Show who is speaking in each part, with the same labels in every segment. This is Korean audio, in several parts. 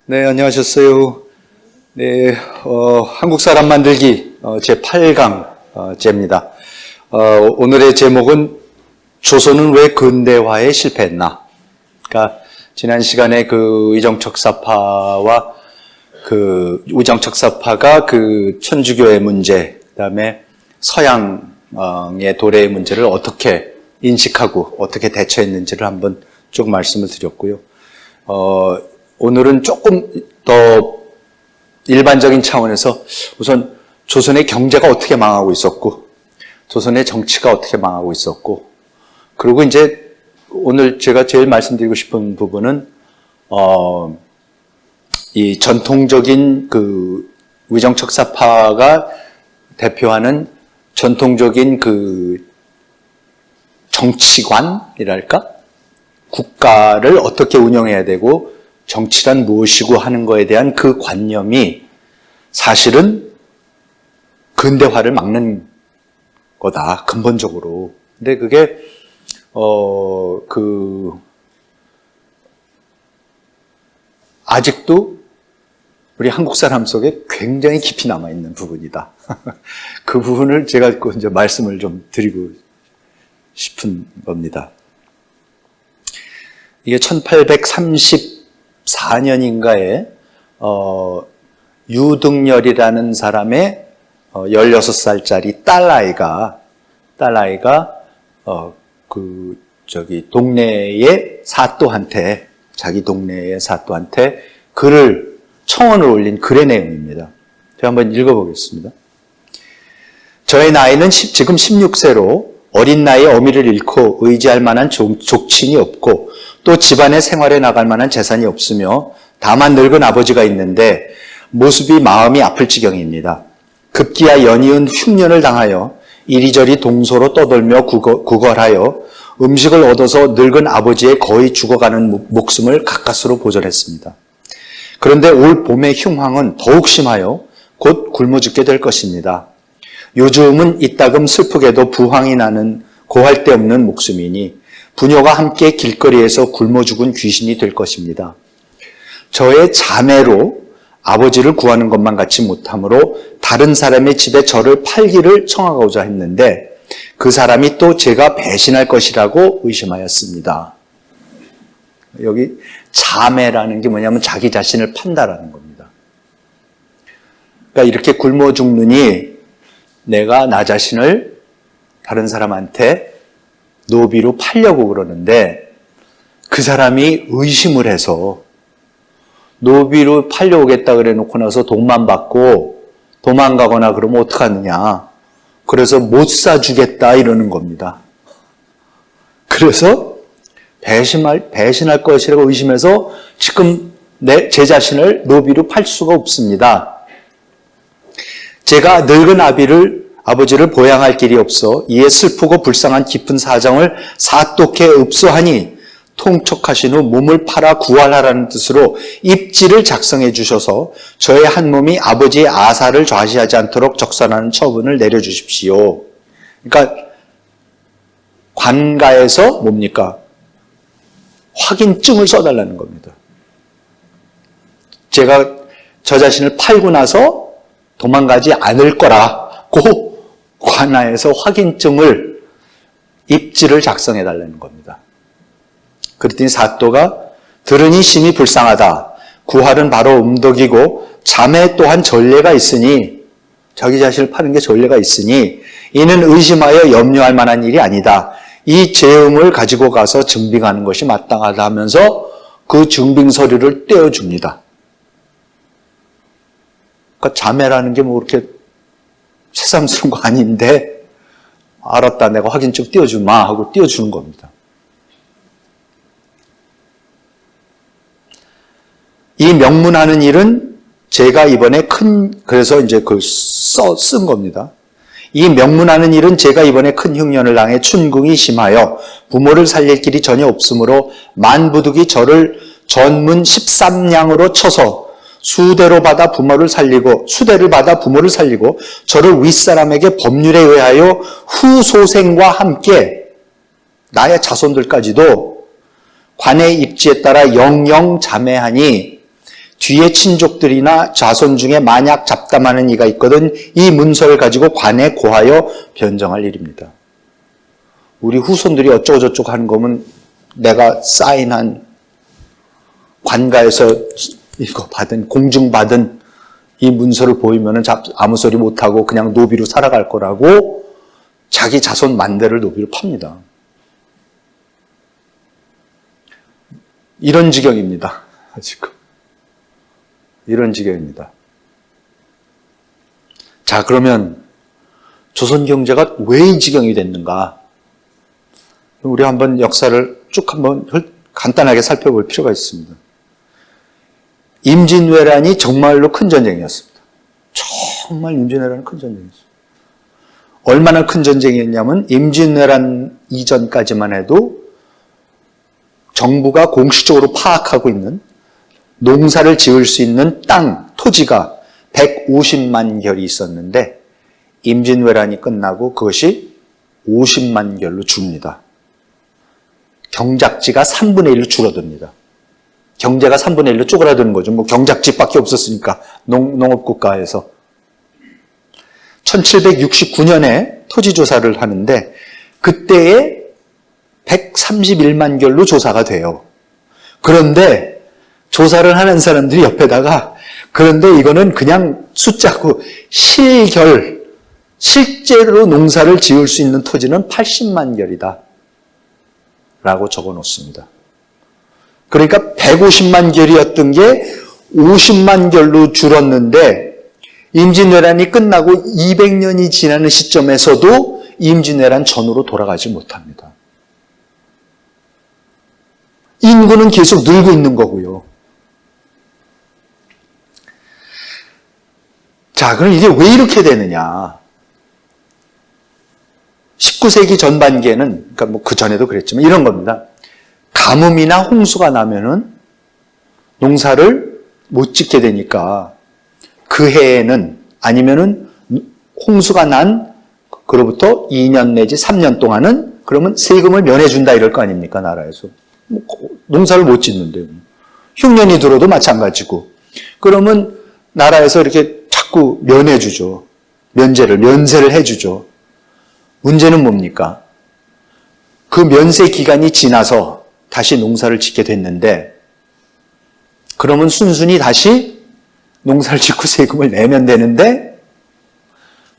Speaker 1: 네, 안녕하셨어요. 네, 한국 사람 만들기 제 8강째입니다. 오늘의 제목은 조선은 왜 근대화에 실패했나? 그러니까 지난 시간에 그 의정척사파와 의정척사파가 천주교의 문제, 그다음에 서양의 도래의 문제를 어떻게 인식하고 어떻게 대처했는지를 한번 쭉 말씀을 드렸고요. 오늘은 조금 더 일반적인 차원에서 우선 조선의 경제가 어떻게 망하고 있었고, 조선의 정치가 어떻게 망하고 있었고, 그리고 이제 오늘 제가 제일 말씀드리고 싶은 부분은, 이 전통적인 의정척사파가 대표하는 전통적인 정치관이랄까? 국가를 어떻게 운영해야 되고, 정치란 무엇이고 하는 거에 대한 그 관념이 사실은 근대화를 막는 거다, 근본적으로. 근데 그게, 아직도 우리 한국 사람 속에 굉장히 깊이 남아있는 부분이다. 그 부분을 제가 이제 말씀을 좀 드리고 싶은 겁니다. 이게 1834년인가에 유등열이라는 사람의 16살짜리 딸아이가 동네의 사또한테, 자기 동네의 사또한테 청원을 올린 글의 내용입니다. 제가 한번 읽어보겠습니다. 저의 나이는 지금 16세로 어린 나이에 어미를 잃고 의지할 만한 족친이 없고 또 집안의 생활에 나갈 만한 재산이 없으며 다만 늙은 아버지가 있는데 모습이 마음이 아플 지경입니다. 급기야 연이은 흉년을 당하여 이리저리 동소로 떠돌며 구걸하여 음식을 얻어서 늙은 아버지의 거의 죽어가는 목숨을 가까스로 보존했습니다. 그런데 올 봄의 흉황은 더욱 심하여 곧 굶어 죽게 될 것입니다. 요즘은 이따금 슬프게도 부황이 나는 고할 데 없는 목숨이니 부녀가 함께 길거리에서 굶어 죽은 귀신이 될 것입니다. 저의 자매로 아버지를 구하는 것만 같이 못하므로 다른 사람의 집에 저를 팔기를 청하고자 했는데 그 사람이 또 제가 배신할 것이라고 의심하였습니다. 여기 자매라는 게 뭐냐면 자기 자신을 판다라는 겁니다. 그러니까 이렇게 굶어 죽느니 내가 나 자신을 다른 사람한테 노비로 팔려고 그러는데 그 사람이 의심을 해서 노비로 팔려오겠다 그래 놓고 나서 돈만 받고 도망가거나 그러면 어떡하느냐. 그래서 못 사주겠다 이러는 겁니다. 그래서 배신할 것이라고 의심해서 지금 제 자신을 노비로 팔 수가 없습니다. 제가 늙은 아버지를 보양할 길이 없어 이에 슬프고 불쌍한 깊은 사정을 사독해 읍소하니 통촉하신 후 몸을 팔아 구할하라는 뜻으로 입지를 작성해 주셔서 저의 한 몸이 아버지의 아사를 좌시하지 않도록 적선하는 처분을 내려주십시오. 그러니까 관가에서 뭡니까? 확인증을 써달라는 겁니다. 제가 저 자신을 팔고 나서 도망가지 않을 거라고 관아에서 확인증을 입지를 작성해 달라는 겁니다. 그랬더니 사또가 들으니 심히 불쌍하다. 구할은 바로 음덕이고 자매 또한 전례가 있으니 자기 자신을 파는 게 전례가 있으니 이는 의심하여 염려할 만한 일이 아니다. 이 재음을 가지고 가서 증빙하는 것이 마땅하다 하면서 그 증빙 서류를 떼어줍니다. 그러니까 자매라는 게 뭐 그렇게 새삼스러운 거 아닌데 알았다, 내가 확인증 띄워주마 하고 띄워주는 겁니다. 이 명문하는 일은 제가 이번에 그래서 이제 쓴 겁니다. 이 명문하는 일은 제가 이번에 큰 흉년을 당해 춘궁이 심하여 부모를 살릴 길이 전혀 없으므로 만부득이 저를 전문 13냥으로 쳐서 수대를 받아 부모를 살리고 저를 윗사람에게 법률에 의하여 후소생과 함께 나의 자손들까지도 관의 입지에 따라 영영 자매하니 뒤에 친족들이나 자손 중에 만약 잡담하는 이가 있거든 이 문서를 가지고 관에 고하여 변정할 일입니다. 우리 후손들이 어쩌고저쩌고 하는 거면 내가 사인한 관가에서 이거 받은 공증받은 이 문서를 보이면은 아무 소리 못하고 그냥 노비로 살아갈 거라고 자기 자손 만대를 노비로 팝니다. 이런 지경입니다. 지금. 이런 지경입니다. 자, 그러면 조선 경제가 왜 이 지경이 됐는가? 우리 한번 역사를 쭉 한번 간단하게 살펴볼 필요가 있습니다. 임진왜란이 정말로 큰 전쟁이었습니다. 정말 임진왜란은 큰 전쟁이었습니다. 얼마나 큰 전쟁이었냐면 임진왜란 이전까지만 해도 정부가 공식적으로 파악하고 있는 농사를 지을 수 있는 땅, 토지가 150만 결이 있었는데 임진왜란이 끝나고 그것이 50만 결로 줍니다. 경작지가 3분의 1로 줄어듭니다. 경제가 3분의 1로 쪼그라드는 거죠. 뭐 경작지밖에 없었으니까 농업국가에서. 1769년에 토지조사를 하는데 그때에 131만 결로 조사가 돼요. 그런데 조사를 하는 사람들이 옆에다가 그런데 이거는 그냥 숫자고 실제로 농사를 지을 수 있는 토지는 80만 결이다 라고 적어 놓습니다. 그러니까 150만 결이었던 게 50만 결로 줄었는데 임진왜란이 끝나고 200년이 지나는 시점에서도 임진왜란 전으로 돌아가지 못합니다. 인구는 계속 늘고 있는 거고요. 자, 그럼 이게 왜 이렇게 되느냐? 19세기 전반기에는, 그러니까 뭐 그 전에도 그랬지만 이런 겁니다. 가뭄이나 홍수가 나면은 농사를 못 짓게 되니까 그 해에는 아니면은 홍수가 난 그로부터 2년 내지 3년 동안은 그러면 세금을 면해준다 이럴 거 아닙니까, 나라에서. 농사를 못 짓는데요. 흉년이 들어도 마찬가지고. 그러면 나라에서 이렇게 자꾸 면해주죠. 면세를 해주죠. 문제는 뭡니까? 그 면세 기간이 지나서 다시 농사를 짓게 됐는데 그러면 순순히 다시 농사를 짓고 세금을 내면 되는데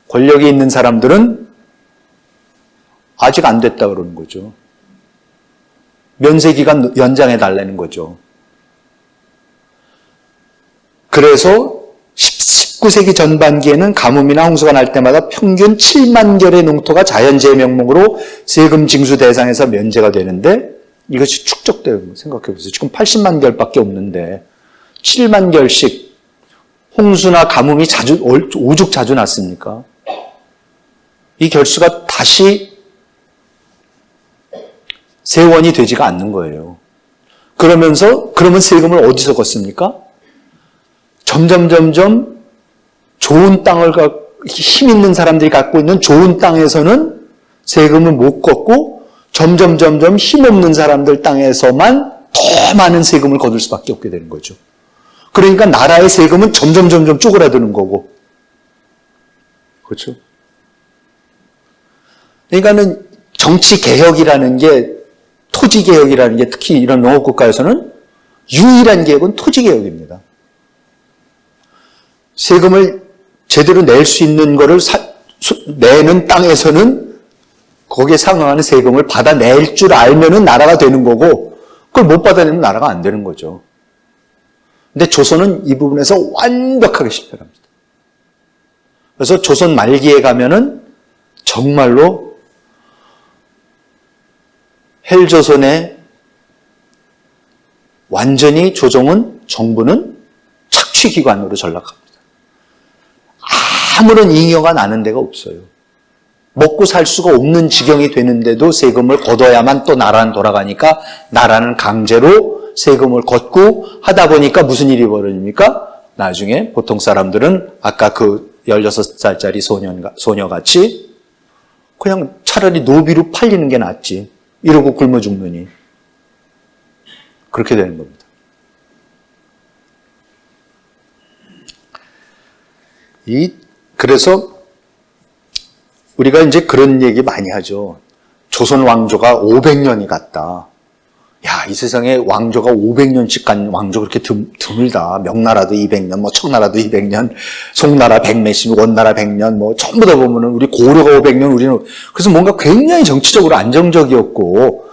Speaker 1: 권력이 있는 사람들은 아직 안 됐다 그러는 거죠. 면세 기간 연장해 달라는 거죠. 그래서 19세기 전반기에는 가뭄이나 홍수가 날 때마다 평균 7만 결의 농토가 자연재해 명목으로 세금 징수 대상에서 면제가 되는데 이것이 축적돼요. 생각해 보세요. 지금 80만 결밖에 없는데 7만 결씩 홍수나 가뭄이 오죽 자주 났습니까? 이 결수가 다시 세원이 되지가 않는 거예요. 그러면 세금을 어디서 걷습니까? 점점 좋은 땅을 힘 있는 사람들이 갖고 있는 좋은 땅에서는 세금을 못 걷고 점점 힘없는 사람들 땅에서만 더 많은 세금을 거둘 수밖에 없게 되는 거죠. 그러니까 나라의 세금은 점점 쪼그라드는 거고. 그렇죠? 그러니까는 정치 개혁이라는 게 토지 개혁이라는 게 특히 이런 농업국가에서는 유일한 개혁은 토지 개혁입니다. 세금을 제대로 낼 수 있는 거를 내는 땅에서는 거기에 상응하는 세금을 받아낼 줄 알면은 나라가 되는 거고, 그걸 못 받아내면 나라가 안 되는 거죠. 근데 조선은 이 부분에서 완벽하게 실패를 합니다. 그래서 조선 말기에 가면은 정말로 헬조선의 완전히 조정은 정부는 착취기관으로 전락합니다. 아무런 잉여가 나는 데가 없어요. 먹고 살 수가 없는 지경이 되는데도 세금을 걷어야만 또 나라는 돌아가니까 나라는 강제로 세금을 걷고 하다 보니까 무슨 일이 벌어집니까? 나중에 보통 사람들은 아까 그 16살짜리 소녀같이 그냥 차라리 노비로 팔리는 게 낫지. 이러고 굶어 죽느니. 그렇게 되는 겁니다. 그래서 우리가 이제 그런 얘기 많이 하죠. 조선 왕조가 500년이 갔다. 야, 이 세상에 왕조가 500년씩 간 왕조 그렇게 드물다. 명나라도 200년, 뭐 청나라도 200년, 송나라 100몇십, 원나라 100년, 뭐 전부 다 보면은 우리 고려가 500년, 우리는 그래서 뭔가 굉장히 정치적으로 안정적이었고,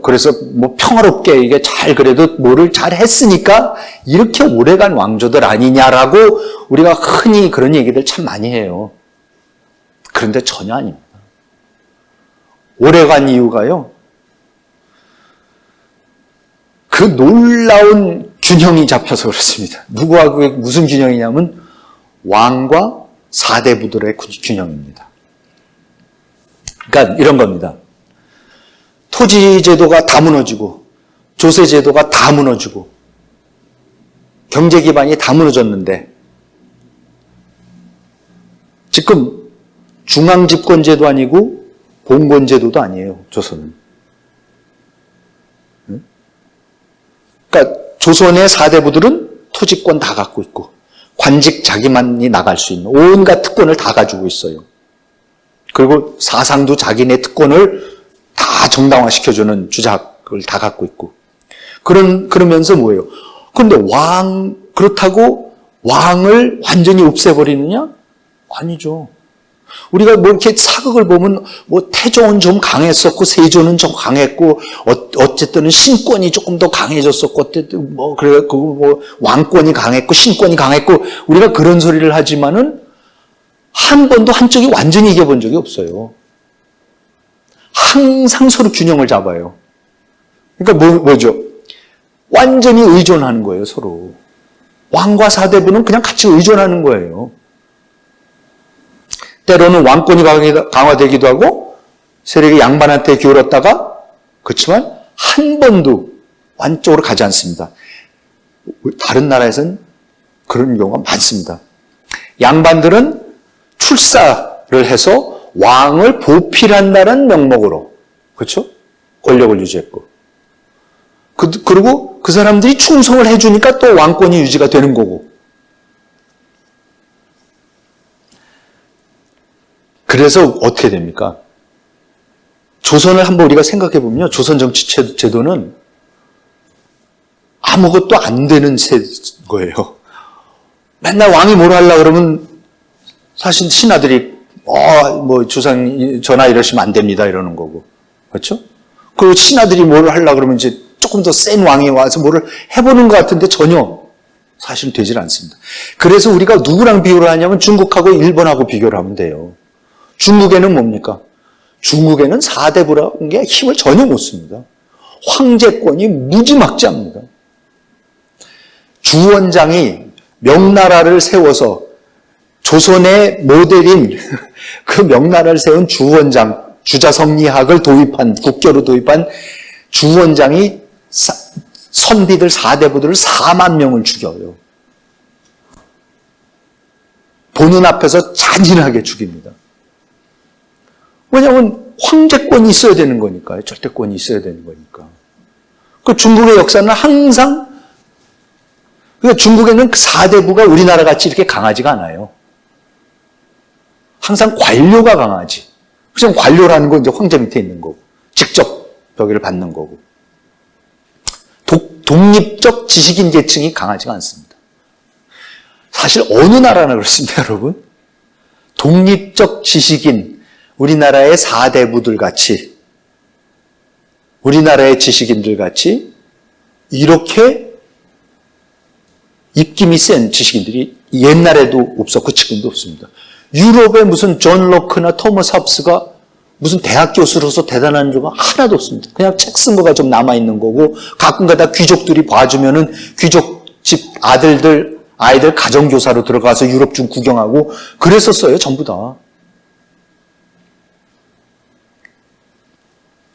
Speaker 1: 그래서 뭐 평화롭게 이게 잘 그래도 뭐를 잘 했으니까 이렇게 오래간 왕조들 아니냐라고 우리가 흔히 그런 얘기들 참 많이 해요. 그런데 전혀 아닙니다. 오래간 이유가요. 그 놀라운 균형이 잡혀서 그렇습니다. 누구하고 무슨 균형이냐면 왕과 사대부들의 균형입니다. 그러니까 이런 겁니다. 토지제도가 다 무너지고 조세제도가 다 무너지고 경제기반이 다 무너졌는데 지금 중앙집권제도 아니고 봉건제도도 아니에요. 조선은. 그러니까 조선의 사대부들은 토지권 다 갖고 있고 관직 자기만이 나갈 수 있는 온갖 특권을 다 가지고 있어요. 그리고 사상도 자기네 특권을 다 정당화시켜주는 주작을 다 갖고 있고 그러면서 뭐예요? 그런데 그렇다고 왕을 완전히 없애버리느냐? 아니죠. 우리가 뭐 이렇게 사극을 보면 뭐 태조는 좀 강했었고 세조는 좀 강했고 어쨌든 신권이 조금 더 강해졌었고 어쨌든 뭐 그래 뭐 왕권이 강했고 신권이 강했고 우리가 그런 소리를 하지만은 한 번도 한쪽이 완전히 이겨본 적이 없어요. 항상 서로 균형을 잡아요. 그러니까 뭐죠? 완전히 의존하는 거예요, 서로. 왕과 사대부는 그냥 같이 의존하는 거예요. 때로는 왕권이 강화되기도 하고 세력이 양반한테 기울었다가 그렇지만 한 번도 완쪽으로 가지 않습니다. 다른 나라에서는 그런 경우가 많습니다. 양반들은 출사를 해서 왕을 보필한다는 명목으로 그렇죠? 권력을 유지했고 그리고 그 사람들이 충성을 해주니까 또 왕권이 유지가 되는 거고 그래서 어떻게 됩니까? 조선을 한번 우리가 생각해 보면요. 조선 정치 제도는 아무것도 안 되는 거예요. 맨날 왕이 뭘 하려고 그러면 사실 신하들이 뭐 주상 전하 이러시면 안 됩니다 이러는 거고 그렇죠? 그리고 신하들이 뭘 하려고 그러면 이제 조금 더 센 왕이 와서 뭐를 해보는 것 같은데 전혀 사실 되질 않습니다. 그래서 우리가 누구랑 비교를 하냐면 중국하고 일본하고 비교를 하면 돼요. 중국에는 뭡니까? 중국에는 사대부라는 게 힘을 전혀 못 씁니다. 황제권이 무지막지합니다. 주원장이 명나라를 세워서 조선의 모델인 그 명나라를 세운 주원장, 주자성리학을 도입한, 국교로 도입한 주원장이 선비들, 사대부들을 4만 명을 죽여요. 보는 앞에서 잔인하게 죽입니다. 왜냐하면 황제권이 있어야 되는 거니까요. 절대권이 있어야 되는 거니까. 그 중국의 역사는 항상 그러니까 중국에는 그 사대부가 우리나라 같이 이렇게 강하지가 않아요. 항상 관료가 강하지. 그냥 관료라는 건 이제 황제 밑에 있는 거고, 직접 벽을 받는 거고. 독립적 지식인 계층이 강하지가 않습니다. 사실 어느 나라나 그렇습니다, 여러분. 독립적 지식인, 우리나라의 사대부들 같이, 우리나라의 지식인들 같이 이렇게 입김이 센 지식인들이 옛날에도 없었고 지금도 없습니다. 유럽에 무슨 존 로크나 토머스 홉스가 무슨 대학 교수로서 대단한 점은 하나도 없습니다. 그냥 책 쓴 거가 좀 남아있는 거고, 가끔가다 귀족들이 봐주면은 귀족집 아이들 가정교사로 들어가서 유럽 좀 구경하고 그랬었어요, 전부 다.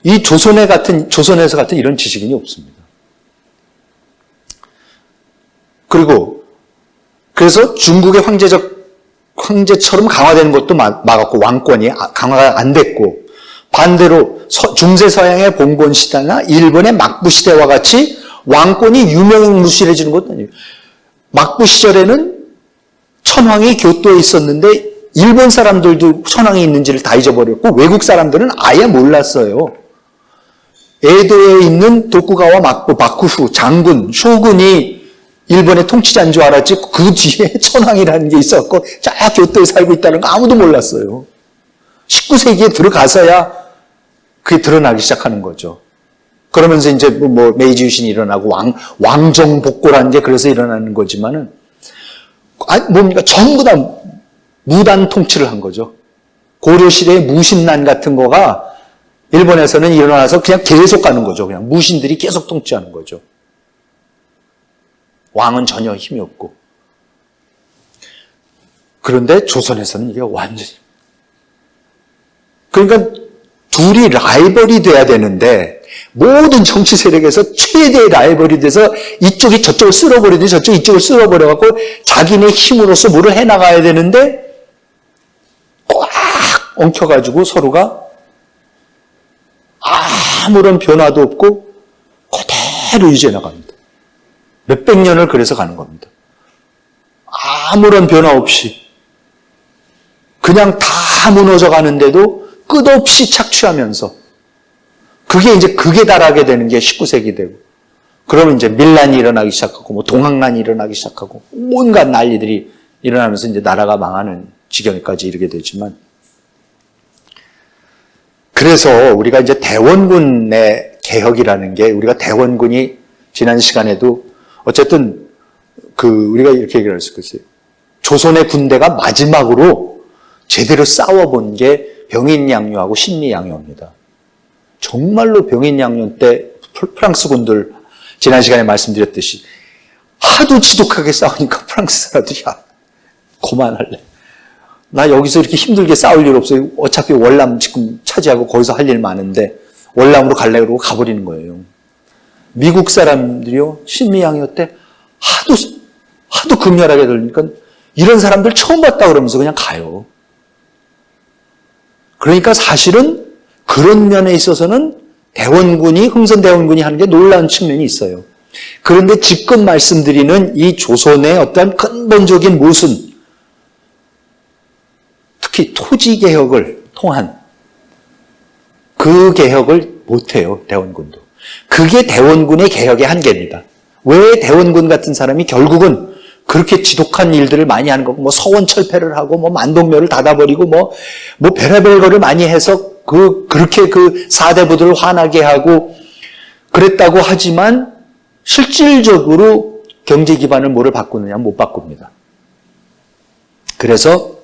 Speaker 1: 이 조선에서 같은 이런 지식인이 없습니다. 그래서 중국의 황제처럼 강화되는 것도 막았고, 왕권이 강화가 안 됐고, 반대로 중세 서양의 봉건 시대나 일본의 막부 시대와 같이 왕권이 유명무실해지는 것도 아니에요. 막부 시절에는 천황이 교토에 있었는데 일본 사람들도 천황이 있는지를 다 잊어버렸고 외국 사람들은 아예 몰랐어요. 에도에 있는 도쿠가와 마쿠후 장군, 쇼군이 일본의 통치자인 줄 알았지 그 뒤에 천황이라는 게 있었고 자 교토에 살고 있다는 거 아무도 몰랐어요. 19세기에 들어가서야 그게 드러나기 시작하는 거죠. 그러면서 이제 뭐 메이지 유신이 일어나고 왕정복고라는 게 그래서 일어나는 거지만은 뭡니까? 전부 다 무단 통치를 한 거죠. 고려시대의 무신난 같은 거가 일본에서는 일어나서 그냥 계속 가는 거죠. 그냥 무신들이 계속 통치하는 거죠. 왕은 전혀 힘이 없고. 그런데 조선에서는 이게 완전히. 그러니까 둘이 라이벌이 돼야 되는데 모든 정치 세력에서 최대의 라이벌이 돼서 이쪽이 저쪽을 쓸어버리든지 저쪽이 이쪽을 쓸어버려갖고 자기네 힘으로써 뭐를 해나가야 되는데 꽉 엉켜가지고 서로가 아무런 변화도 없고 그대로 유지해 나갑니다. 몇백 년을 그래서 가는 겁니다. 아무런 변화 없이 그냥 다 무너져 가는데도 끝없이 착취하면서 그게 이제 극에 달하게 되는 게 19세기 되고 그러면 이제 밀란이 일어나기 시작하고 뭐 동학난이 일어나기 시작하고 온갖 난리들이 일어나면서 이제 나라가 망하는 지경까지 이르게 되지만 그래서 우리가 이제 대원군의 개혁이라는 게 우리가 대원군이 지난 시간에도 어쨌든 우리가 이렇게 얘기를 할 수 있어요. 조선의 군대가 마지막으로 제대로 싸워본 게 병인양요하고 신미양요입니다. 정말로 병인양요 때 프랑스 군들 지난 시간에 말씀드렸듯이 하도 지독하게 싸우니까 프랑스 사람들이 그만할래. 나 여기서 이렇게 힘들게 싸울 일 없어요. 어차피 월남 지금 차지하고 거기서 할 일 많은데 월남으로 갈래 그러고 가버리는 거예요. 미국 사람들이요. 신미양요 때 하도 극렬하게 들으니까 이런 사람들 처음 봤다 그러면서 그냥 가요. 그러니까 사실은 그런 면에 있어서는 흥선대원군이 하는 게 놀라운 측면이 있어요. 그런데 지금 말씀드리는 이 조선의 어떤 근본적인 모순, 특히 토지개혁을 통한 그 개혁을 못해요, 대원군도. 그게 대원군의 개혁의 한계입니다. 왜 대원군 같은 사람이 결국은 그렇게 지독한 일들을 많이 하는 거고, 뭐 서원 철폐를 하고, 뭐 만동묘를 닫아버리고, 뭐 별의별 거를 많이 해서 그렇게 사대부들을 화나게 하고 그랬다고 하지만 실질적으로 경제 기반을 뭐를 바꾸느냐 못 바꿉니다. 그래서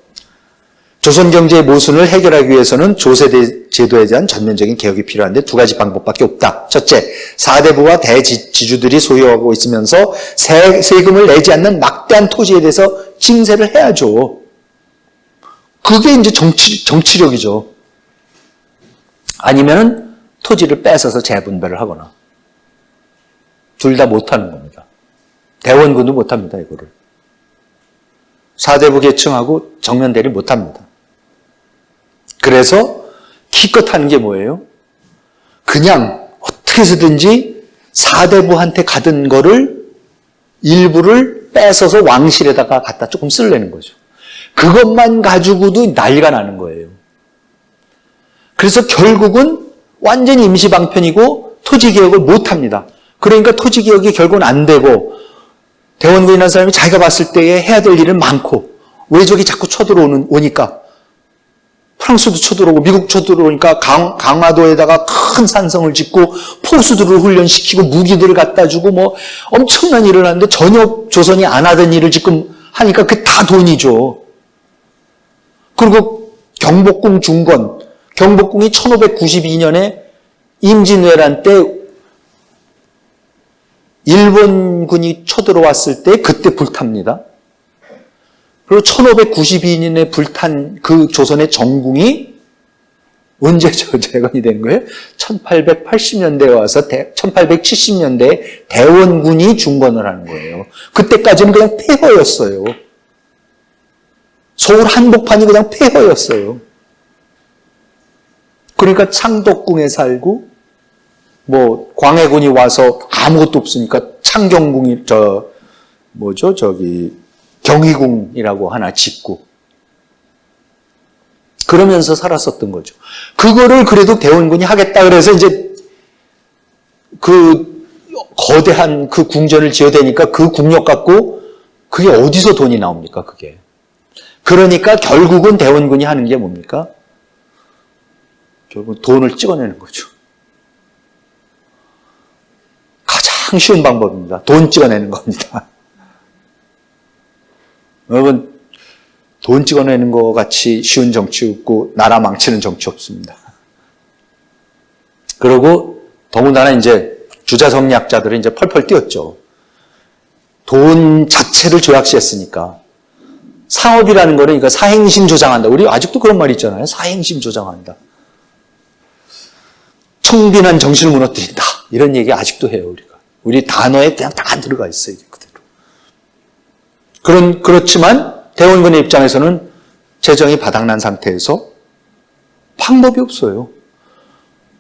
Speaker 1: 조선 경제의 모순을 해결하기 위해서는 조세대 제도에 대한 전면적인 개혁이 필요한데 두 가지 방법밖에 없다. 첫째, 사대부와 대지주들이 소유하고 있으면서 세금을 내지 않는 막대한 토지에 대해서 징세를 해야죠. 그게 이제 정치력이죠. 아니면은 토지를 뺏어서 재분배를 하거나. 둘 다 못하는 겁니다. 대원군도 못합니다, 이거를. 사대부 계층하고 정면 대립 못합니다. 그래서 기껏 하는 게 뭐예요? 그냥 어떻게 해서든지 사대부한테 가던 거를 일부를 뺏어서 왕실에다가 갖다 조금 쓰려는 거죠. 그것만 가지고도 난리가 나는 거예요. 그래서 결국은 완전히 임시방편이고 토지개혁을 못합니다. 그러니까 토지개혁이 결국은 안 되고 대원군이라는 사람이 자기가 봤을 때에 해야 될 일은 많고 외적이 자꾸 쳐들어오니까 프랑스도 쳐들어오고 미국 쳐들어오니까 강화도에다가 큰 산성을 짓고 포수들을 훈련시키고 무기들을 갖다 주고 뭐 엄청난 일을 하는데 전혀 조선이 안 하던 일을 지금 하니까 그게 다 돈이죠. 그리고 경복궁 중건, 경복궁이 1592년에 임진왜란 때 일본군이 쳐들어왔을 때 그때 불탑니다. 그리고 1592년에 불탄 그 조선의 정궁이 언제 재건이 된 거예요? 1880년대에 와서 1870년대에 대원군이 중건을 하는 거예요. 그때까지는 그냥 폐허였어요. 서울 한복판이 그냥 폐허였어요. 그러니까 창덕궁에 살고 뭐 광해군이 와서 아무것도 없으니까 창경궁이 경희궁이라고 하나 짓고 그러면서 살았었던 거죠. 그거를 그래도 대원군이 하겠다 그래서 이제 그 거대한 그 궁전을 지어대니까 그 국력 갖고 그게 어디서 돈이 나옵니까, 그게. 그러니까 결국은 대원군이 하는 게 뭡니까? 결국 돈을 찍어내는 거죠. 가장 쉬운 방법입니다. 돈 찍어내는 겁니다. 여러분, 돈 찍어내는 거 같이 쉬운 정치 없고 나라 망치는 정치 없습니다. 그리고 더군다나 이제 주자성리학자들은 이제 펄펄 뛰었죠. 돈 자체를 조약시했으니까. 상업이라는 거는 그러니까 사행심 조장한다. 우리 아직도 그런 말 있잖아요. 사행심 조장한다. 청빈한 정신을 무너뜨린다. 이런 얘기 아직도 해요, 우리가. 우리 단어에 그냥 다 들어가 있어요, 그대로. 그렇지만 대원군의 입장에서는 재정이 바닥난 상태에서 방법이 없어요.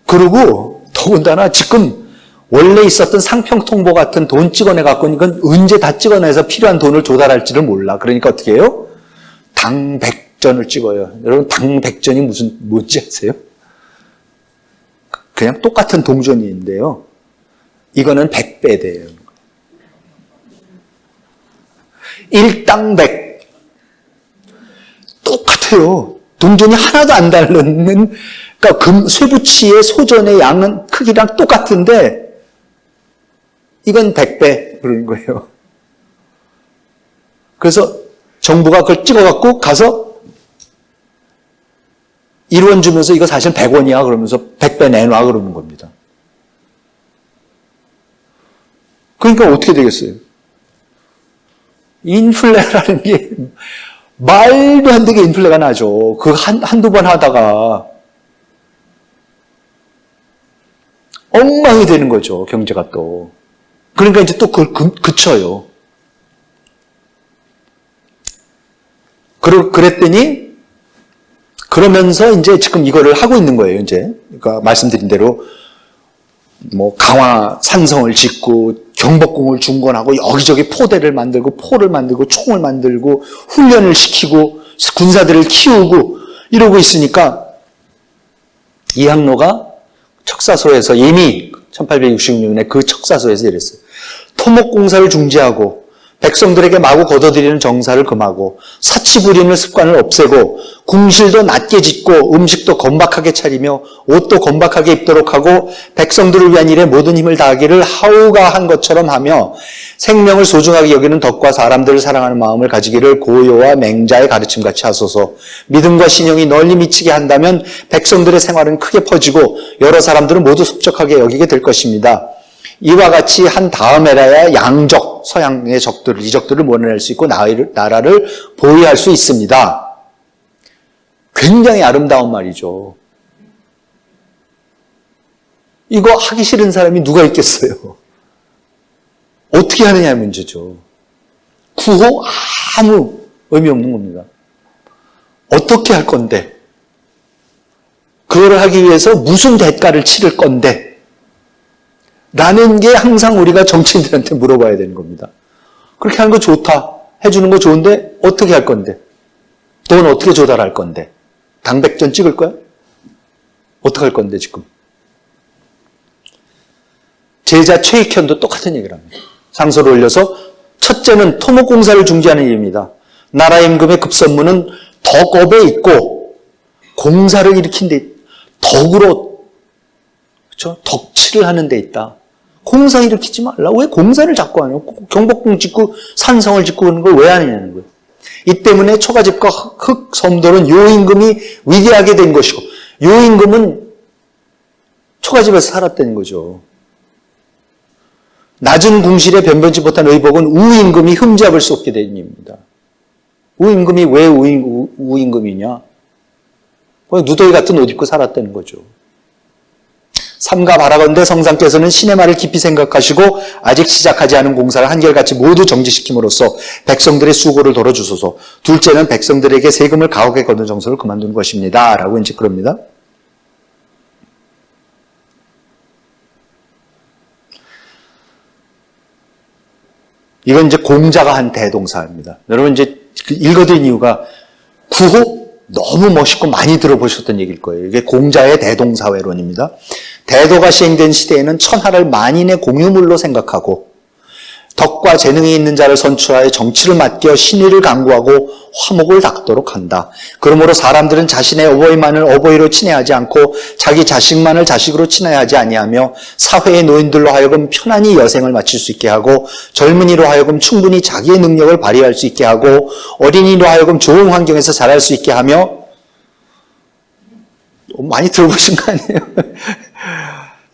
Speaker 1: 그리고 더군다나 지금 원래 있었던 상평통보 같은 돈 찍어내 갖고 이건 언제 다 찍어내서 필요한 돈을 조달할지를 몰라. 그러니까 어떻게 해요? 당백전을 찍어요. 여러분, 당백전이 뭔지 아세요? 그냥 똑같은 동전인데요. 이거는 100배 돼요. 일당백. 똑같아요. 동전이 하나도 안 다르는, 그러니까 쇠붙이의 소전의 양은 크기랑 똑같은데, 이건 100배 그러는 거예요. 그래서 정부가 그걸 찍어갖고 가서 1원 주면서 이거 사실 100원이야 그러면서 100배 내놔 그러는 겁니다. 그러니까 어떻게 되겠어요? 인플레라는 게 말도 안 되게 인플레가 나죠. 그 한두 번 하다가 엉망이 되는 거죠. 경제가 또. 그러니까 이제 또 그걸 그쳐요. 그랬더니 그러면서 이제 지금 이거를 하고 있는 거예요. 이제 그러니까 말씀드린 대로 뭐 강화 산성을 짓고 경복궁을 중건하고 여기저기 포대를 만들고 포를 만들고 총을 만들고 훈련을 시키고 군사들을 키우고 이러고 있으니까 이항로가 척사소에서 이미 1866년에 그 척사소에서 이랬어요. 토목공사를 중지하고 백성들에게 마구 걷어들이는 정사를 금하고 사치 부리는 습관을 없애고 궁실도 낮게 짓고 음식도 건박하게 차리며 옷도 건박하게 입도록 하고 백성들을 위한 일에 모든 힘을 다하기를 하오가 한 것처럼 하며 생명을 소중하게 여기는 덕과 사람들을 사랑하는 마음을 가지기를 고요와 맹자의 가르침같이 하소서. 믿음과 신용이 널리 미치게 한다면 백성들의 생활은 크게 퍼지고 여러 사람들은 모두 속적하게 여기게 될 것입니다. 이와 같이 한 다음에라야 양적, 서양의 이적들을 몰아낼 수 있고 나라를 보위할 수 있습니다. 굉장히 아름다운 말이죠. 이거 하기 싫은 사람이 누가 있겠어요? 어떻게 하느냐의 문제죠. 구호 아무 의미 없는 겁니다. 어떻게 할 건데? 그걸 하기 위해서 무슨 대가를 치를 건데? 라는 게 항상 우리가 정치인들한테 물어봐야 되는 겁니다. 그렇게 하는 거 좋다. 해주는 거 좋은데 어떻게 할 건데? 돈 어떻게 조달할 건데? 당백전 찍을 거야? 어떻게 할 건데 지금? 제자 최익현도 똑같은 얘기를 합니다. 상소를 올려서 첫째는 토목공사를 중지하는 일입니다. 나라 임금의 급선무는 덕업에 있고 공사를 일으킨 데, 덕으로, 그렇죠? 덕치를 하는 데 있다. 공사 일으키지 말라. 왜 공사를 자꾸 하냐? 경복궁 짓고 산성을 짓고 그러는 걸 왜 하느냐는 거예요. 이 때문에 초가집과 흑섬돌은 요임금이 위대하게 된 것이고, 요임금은 초가집에서 살았다는 거죠. 낮은 궁실에 변변치 못한 의복은 우임금이 흠잡을 수 없게 된 일입니다. 우임금이 왜 우임금이냐? 누더기 같은 옷 입고 살았다는 거죠. 삼가 바라건대 성상께서는 신의 말을 깊이 생각하시고 아직 시작하지 않은 공사를 한결같이 모두 정지시킴으로써 백성들의 수고를 덜어주소서. 둘째는 백성들에게 세금을 가혹에 걷는 정서를 그만두는 것입니다. 라고 이제 그럽니다. 이건 이제 공자가 한 대동사입니다. 여러분 이제 읽어드린 이유가 구호 너무 멋있고 많이 들어보셨던 얘기일 거예요. 이게 공자의 대동사회론입니다. 대도가 시행된 시대에는 천하를 만인의 공유물로 생각하고 덕과 재능이 있는 자를 선출하여 정치를 맡겨 신의를 강구하고 화목을 닦도록 한다. 그러므로 사람들은 자신의 어버이만을 어버이로 친애하지 않고 자기 자식만을 자식으로 친애하지 아니하며 사회의 노인들로 하여금 편안히 여생을 마칠 수 있게 하고 젊은이로 하여금 충분히 자기의 능력을 발휘할 수 있게 하고 어린이로 하여금 좋은 환경에서 자랄 수 있게 하며 많이 들어보신 거 아니에요?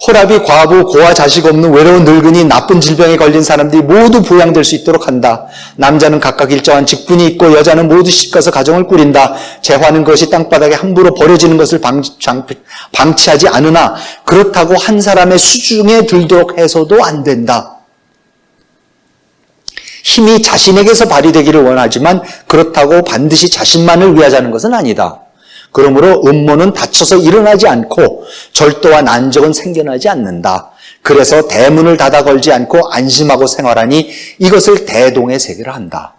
Speaker 1: 호랍이 과부, 고아 자식 없는 외로운 늙은이, 나쁜 질병에 걸린 사람들이 모두 부양될 수 있도록 한다. 남자는 각각 일정한 직분이 있고 여자는 모두 시집가서 가정을 꾸린다. 재화는 그것이 땅바닥에 함부로 버려지는 것을 방치하지 않으나 그렇다고 한 사람의 수중에 들도록 해서도 안 된다. 힘이 자신에게서 발휘되기를 원하지만 그렇다고 반드시 자신만을 위하자는 것은 아니다. 그러므로 음모는 닫혀서 일어나지 않고 절도와 난적은 생겨나지 않는다. 그래서 대문을 닫아 걸지 않고 안심하고 생활하니 이것을 대동의 세계를 한다.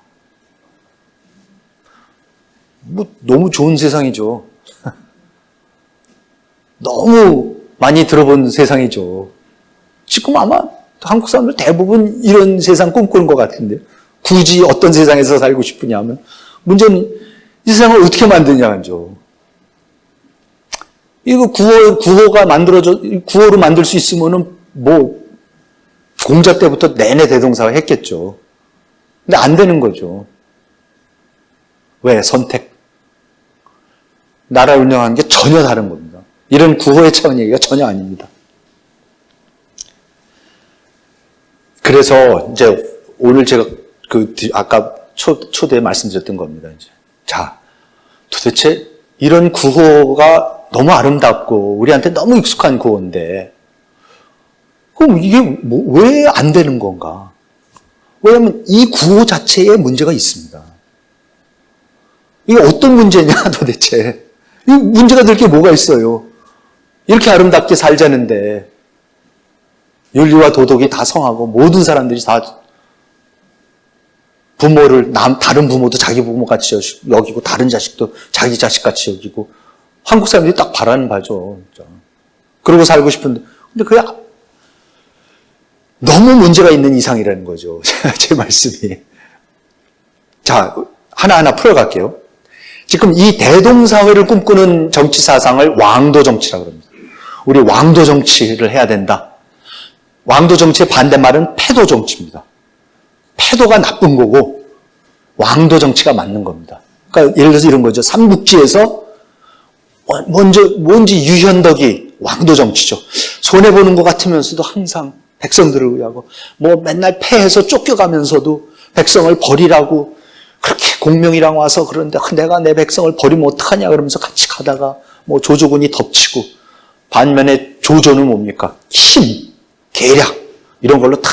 Speaker 1: 너무 좋은 세상이죠. 너무 많이 들어본 세상이죠. 지금 아마 한국 사람들 대부분 이런 세상 꿈꾸는 것 같은데 굳이 어떤 세상에서 살고 싶으냐면 문제는 이 세상을 어떻게 만드냐죠. 이거 구호가 구호로 만들 수 있으면은 공자 때부터 내내 대동사화 했겠죠. 근데 안 되는 거죠. 왜? 선택. 나라 운영하는 게 전혀 다른 겁니다. 이런 구호의 차원 얘기가 전혀 아닙니다. 그래서 이제 오늘 제가 아까 초대에 말씀드렸던 겁니다. 이제. 자, 도대체 이런 구호가 너무 아름답고 우리한테 너무 익숙한 구호인데 그럼 이게 왜 안 되는 건가? 왜냐하면 이 구호 자체에 문제가 있습니다. 이게 어떤 문제냐 도대체. 이 문제가 될 게 뭐가 있어요. 이렇게 아름답게 살자는데 윤리와 도덕이 다 성하고 모든 사람들이 다 부모를 다른 부모도 자기 부모같이 여기고 다른 자식도 자기 자식같이 여기고 한국 사람들이 딱 바라는 바죠. 진짜. 그러고 살고 싶은데 근데 그게 너무 문제가 있는 이상이라는 거죠. 제 말씀이. 자, 하나하나 풀어갈게요. 지금 이 대동사회를 꿈꾸는 정치 사상을 왕도 정치라고 합니다. 우리 왕도 정치를 해야 된다. 왕도 정치의 반대말은 패도 정치입니다. 패도가 나쁜 거고 왕도 정치가 맞는 겁니다. 그러니까 예를 들어서 이런 거죠. 삼국지에서 뭔지 유현덕이 왕도 정치죠. 손해보는 것 같으면서도 항상 백성들을 위하고 맨날 패해서 쫓겨가면서도 백성을 버리라고 그렇게 공명이랑 와서 그런데 내가 내 백성을 버리면 어떡하냐 그러면서 같이 가다가 조조군이 덮치고 반면에 조조는 뭡니까? 힘, 계략 이런 걸로 다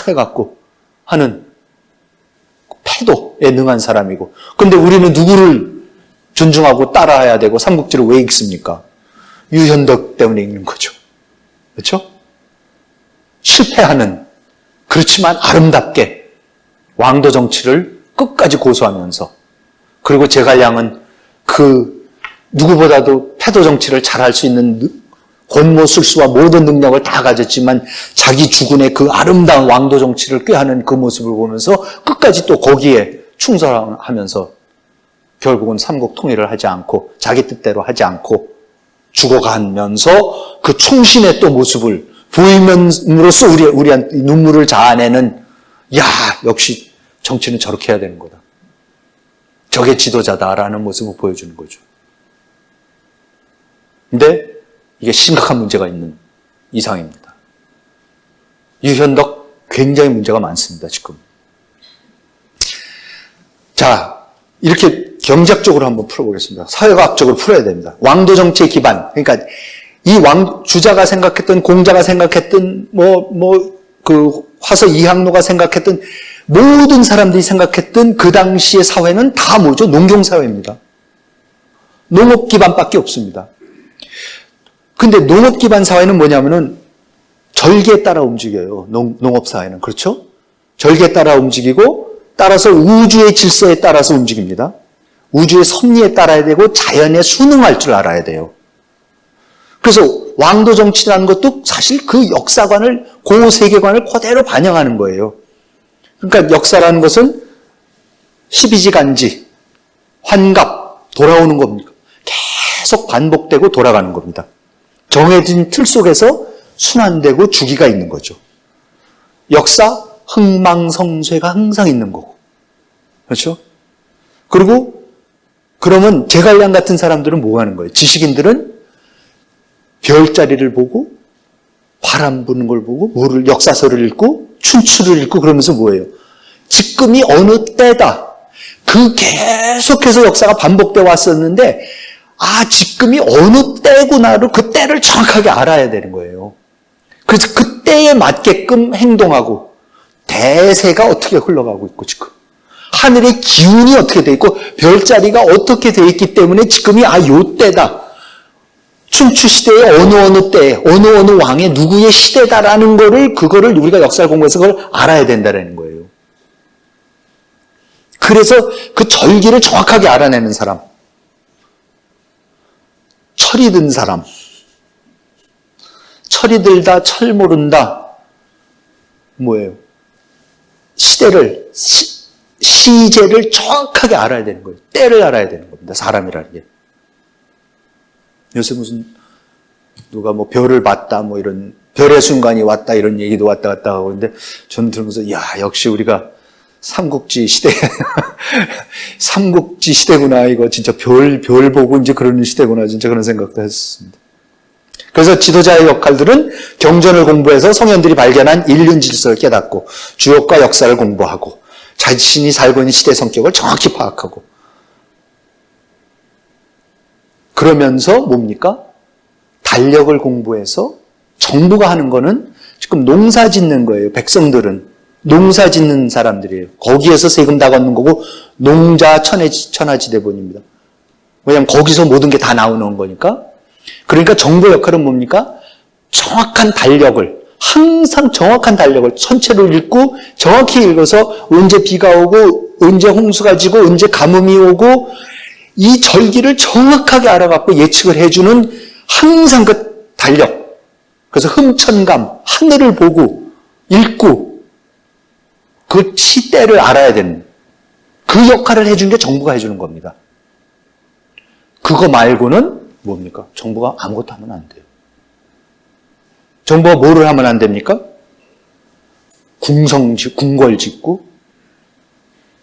Speaker 1: 해갖고 하는 패도에 능한 사람이고 근데 우리는 누구를 존중하고 따라해야 되고 삼국지를 왜 읽습니까? 유현덕 때문에 읽는 거죠. 그렇죠? 실패하는 그렇지만 아름답게 왕도 정치를 끝까지 고수하면서 그리고 제갈량은 그 누구보다도 패도 정치를 잘할 수 있는 권모술수와 모든 능력을 다 가졌지만 자기 주군의 그 아름다운 왕도 정치를 꾀하는 그 모습을 보면서 끝까지 또 거기에 충성하면서 결국은 삼국 통일을 하지 않고 자기 뜻대로 하지 않고 죽어가면서 그 충신의 또 모습을 보임으로써 우리한테 눈물을 자아내는, 야, 역시 정치는 저렇게 해야 되는 거다. 저게 지도자다라는 모습을 보여주는 거죠. 근데 이게 심각한 문제가 있는 이상입니다. 유현덕 굉장히 문제가 많습니다, 지금. 자, 이렇게 경제학적으로 한번 풀어보겠습니다. 사회과학적으로 풀어야 됩니다. 왕도 정치의 기반. 그러니까 이 주자가 생각했던, 공자가 생각했던, 화서 이항로가 생각했던, 모든 사람들이 생각했던 그 당시의 사회는 다 뭐죠? 농경사회입니다. 농업 기반밖에 없습니다. 근데 농업 기반 사회는 뭐냐면은 절기에 따라 움직여요. 농업 사회는. 그렇죠? 절기에 따라 움직이고, 따라서 우주의 질서에 따라서 움직입니다. 우주의 섭리에 따라야 되고 자연에 순응할 줄 알아야 돼요. 그래서 왕도 정치라는 것도 사실 그 역사관을, 그 세계관을 그대로 반영하는 거예요. 그러니까 역사라는 것은 12지간지, 환갑, 돌아오는 겁니다. 계속 반복되고 돌아가는 겁니다. 정해진 틀 속에서 순환되고 주기가 있는 거죠. 역사, 흥망성쇠가 항상 있는 거고. 그렇죠? 그리고 그러면 제갈량 같은 사람들은 뭐 하는 거예요? 지식인들은 별자리를 보고 바람 부는 걸 보고 뭐를 역사서를 읽고 춘추를 읽고 그러면서 뭐예요? 지금이 어느 때다. 그 계속해서 역사가 반복되어 왔었는데 지금이 어느 때구나로 그 때를 정확하게 알아야 되는 거예요. 그래서 그 때에 맞게끔 행동하고 대세가 어떻게 흘러가고 있고 지금 하늘의 기운이 어떻게 되어 있고 별자리가 어떻게 되어 있기 때문에 지금이 요 때다. 춘추시대의 어느 때에 어느 왕의 누구의 시대다라는 그거를 우리가 역사를 공부해서 그걸 알아야 된다는 거예요. 그래서 그 절기를 정확하게 알아내는 사람, 철이 든 사람, 철이 들다 철 모른다 뭐예요? 시대를 시제를 정확하게 알아야 되는 거예요. 때를 알아야 되는 겁니다. 사람이라는 게. 요새 무슨 누가 별을 봤다 이런 별의 순간이 왔다 이런 얘기도 왔다 갔다 하고 그런데 저는 들으면서 역시 우리가 삼국지 시대 삼국지 시대구나. 이거 진짜 별 보고 이제 그러는 시대구나. 진짜 그런 생각도 했습니다. 그래서 지도자의 역할들은 경전을 공부해서 성현들이 발견한 인륜 질서를 깨닫고 주역과 역사를 공부하고 자신이 살고 있는 시대 성격을 정확히 파악하고 그러면서 뭡니까? 달력을 공부해서 정부가 하는 거는 지금 농사 짓는 거예요. 백성들은 농사 짓는 사람들이에요. 거기에서 세금 다 걷는 거고 농자 천하지대본입니다. 왜냐하면 거기서 모든 게 다 나오는 거니까. 그러니까 정부의 역할은 뭡니까? 정확한 달력을 항상 정확한 달력을 전체로 읽고 정확히 읽어서 언제 비가 오고 언제 홍수가 지고 언제 가뭄이 오고 이 절기를 정확하게 알아갖고 예측을 해주는 항상 그 달력. 그래서 흠천감, 하늘을 보고 읽고 그 시대를 알아야 되는 그 역할을 해주는 게 정부가 해주는 겁니다. 그거 말고는 뭡니까? 정부가 아무것도 하면 안 돼요. 정부가 뭐를 하면 안 됩니까? 궁궐 짓고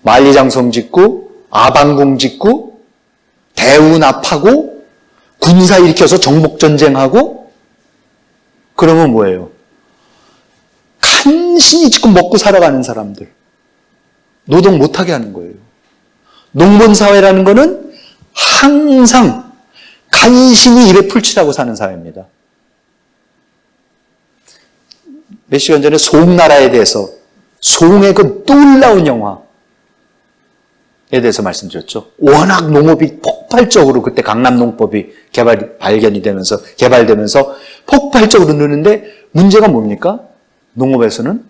Speaker 1: 만리장성 짓고 아방궁 짓고 대운합하고 군사 일으켜서 정복전쟁하고 그러면 뭐예요? 간신히 지금 먹고 살아가는 사람들 노동 못하게 하는 거예요. 농본사회라는 거는 항상 간신히 일에 풀칠하고 사는 사회입니다. 몇 시간 전에 송나라에 대해서 송의 그 놀라운 영화에 대해서 말씀드렸죠. 워낙 농업이 폭발적으로 그때 강남농법이 개발되면서 폭발적으로 느는데 문제가 뭡니까? 농업에서는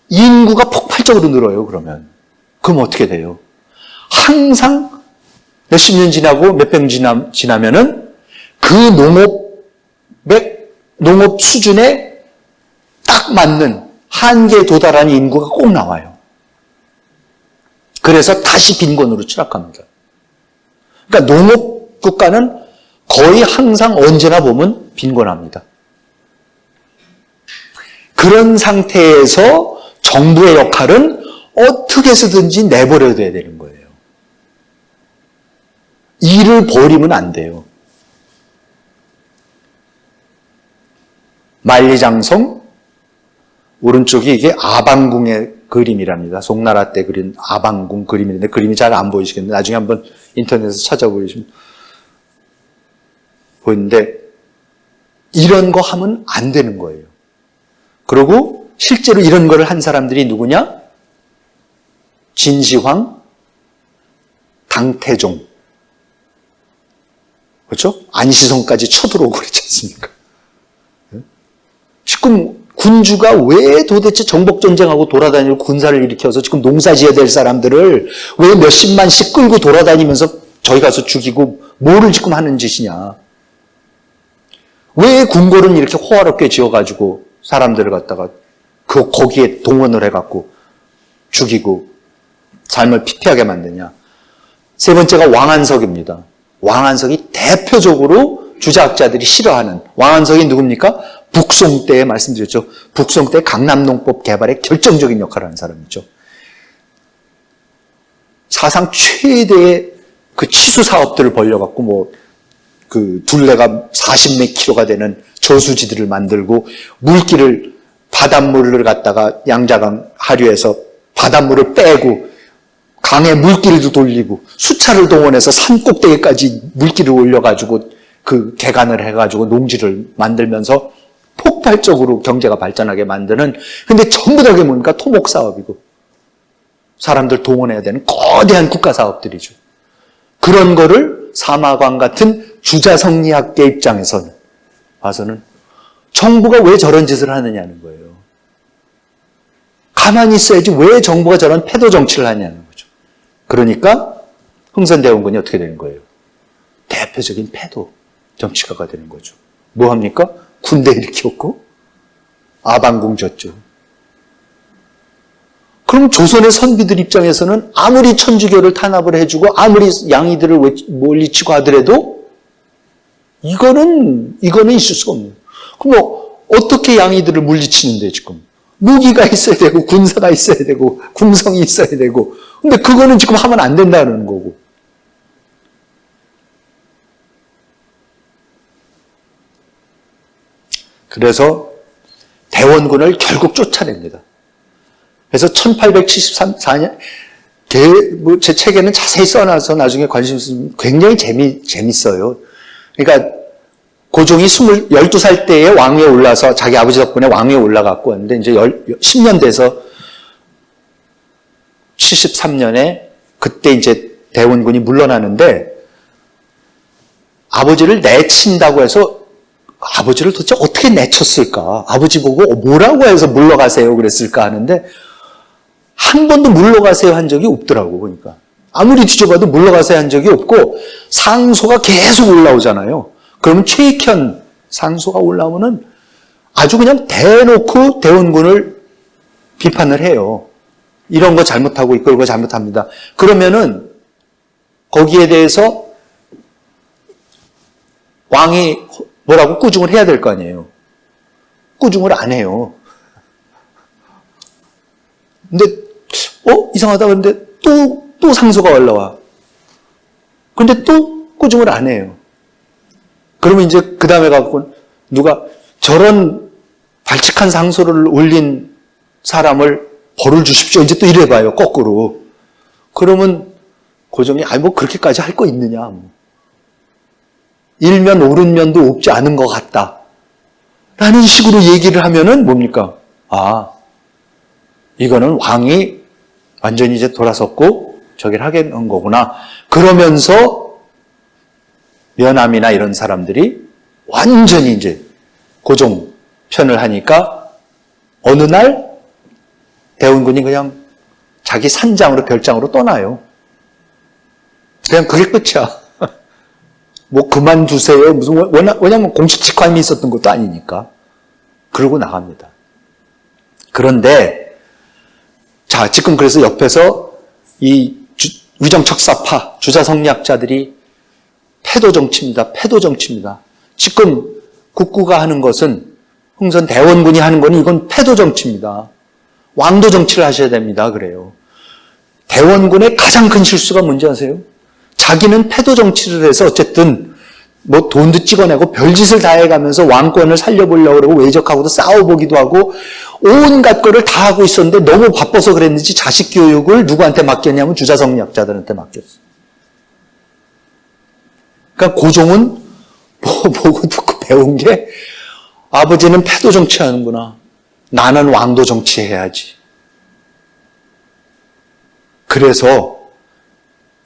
Speaker 1: 인구가 폭발적으로 늘어요. 그럼 어떻게 돼요? 항상 몇십 년 지나고 몇백 년 지나면은 그 농업 수준에 딱 맞는 한계에 도달하는 인구가 꼭 나와요. 그래서 다시 빈곤으로 추락합니다. 그러니까 농업 국가는 거의 항상 언제나 보면 빈곤합니다. 그런 상태에서 정부의 역할은 어떻게 해서든지 내버려둬야 되는 거예요. 일을 버리면 안 돼요. 만리장성 오른쪽이 이게 아방궁의 그림이랍니다. 송나라 때 그린 아방궁 그림인데 그림이 잘 안 보이시겠는데 나중에 한번 인터넷에서 찾아보시면 보이는데 이런 거 하면 안 되는 거예요. 그리고 실제로 이런 거를 한 사람들이 누구냐? 진시황, 당태종. 그렇죠? 안시성까지 쳐들어오고 그랬지 않습니까? 지금 군주가 왜 도대체 정복전쟁하고 돌아다니고 군사를 일으켜서 지금 농사 지어야 될 사람들을 왜 몇십만씩 끌고 돌아다니면서 저희 가서 죽이고 뭐를 지금 하는 짓이냐. 왜 궁궐은 이렇게 호화롭게 지어가지고 사람들을 갖다가 거기에 동원을 해갖고 죽이고 삶을 피폐하게 만드냐. 세 번째가 왕한석입니다. 왕한석이 대표적으로 주자학자들이 싫어하는 왕한석이 누굽니까? 북송 때에 말씀드렸죠. 북송 때 강남농법 개발에 결정적인 역할을 하는 사람이죠. 사상 최대의 그 치수 사업들을 벌려갖고 그 둘레가 40몇 킬로가 되는 저수지들을 만들고 물길을 바닷물을 갖다가 양자강 하류에서 바닷물을 빼고 강에 물길도 돌리고 수차를 동원해서 산 꼭대기까지 물길을 올려가지고 그 개간을 해가지고 농지를 만들면서 폭발적으로 경제가 발전하게 만드는 근데 전부 다 그게 뭡니까? 토목 사업이고 사람들 동원해야 되는 거대한 국가 사업들이죠. 그런 거를 사마광 같은 주자성리학계 입장에서는 봐서는 정부가 왜 저런 짓을 하느냐는 거예요. 가만히 있어야지 왜 정부가 저런 패도 정치를 하냐는 거죠. 그러니까 흥선대원군이 어떻게 되는 거예요? 대표적인 패도 정치가가 되는 거죠. 뭐 합니까? 군대 일으켰고 아방궁 졌죠. 그럼 조선의 선비들 입장에서는 아무리 천주교를 탄압을 해주고 아무리 양이들을 몰리치고 하더라도 이거는 있을 수가 없는. 그럼 어떻게 양이들을 물리치는데 지금 무기가 있어야 되고 군사가 있어야 되고 궁성이 있어야 되고 근데 그거는 지금 하면 안 된다는 거고. 그래서 대원군을 결국 쫓아냅니다. 그래서 1874년 제 책에는 자세히 써놔서 나중에 관심 있으면 굉장히 재밌어요. 그러니까 고종이 12살 때에 왕위에 올라서 자기 아버지 덕분에 왕위에 올라갔고 했는데 이제 10년 돼서 73년에 그때 이제 대원군이 물러나는데 아버지를 내친다고 해서 아버지를 도대체 어떻게 내쳤을까? 아버지 보고 뭐라고 해서 물러가세요 그랬을까 하는데 한 번도 물러가세요 한 적이 없더라고. 그러니까 아무리 뒤져봐도 물러가세요 한 적이 없고 상소가 계속 올라오잖아요. 그러면 최익현 상소가 올라오면은 아주 그냥 대놓고 대원군을 비판을 해요. 이런 거 잘못하고 이거 잘못합니다. 그러면은 거기에 대해서 왕이 뭐라고 꾸중을 해야 될 거 아니에요. 꾸중을 안 해요. 근데 이상하다 그런데 또 상소가 올라와. 근데 또 꾸중을 안 해요. 그러면 이제 그 다음에 갖고 누가 저런 발칙한 상소를 올린 사람을 벌을 주십시오. 이제 또 이래봐요. 거꾸로. 그러면 고종이 그렇게까지 할 거 있느냐. 일면 옳은 면도 없지 않은 것 같다. 라는 식으로 얘기를 하면은 뭡니까? 이거는 왕이 완전히 이제 돌아섰고 저기를 하겠는 거구나. 그러면서 면함이나 이런 사람들이 완전히 이제 고종 편을 하니까 어느 날 대원군이 그냥 자기 산장으로 별장으로 떠나요. 그냥 그게 끝이야. 그만두세요. 왜냐면 공식직함이 있었던 것도 아니니까. 그러고 나갑니다. 그런데, 지금 그래서 옆에서 이 위정척사파, 주자성리학자들이 패도 정치입니다. 패도 정치입니다. 지금 국구가 하는 것은, 흥선 대원군이 하는 거는 이건 패도 정치입니다. 왕도 정치를 하셔야 됩니다. 그래요. 대원군의 가장 큰 실수가 뭔지 아세요? 자기는 패도 정치를 해서 어쨌든 뭐 돈도 찍어내고 별짓을 다 해가면서 왕권을 살려보려고 그러고 외적하고도 싸워보기도 하고 온갖 거를 다 하고 있었는데 너무 바빠서 그랬는지 자식 교육을 누구한테 맡겼냐면 주자성리학자들한테 맡겼어요. 그러니까 고종은 보고 듣고 배운 게 아버지는 패도 정치하는구나. 나는 왕도 정치해야지. 그래서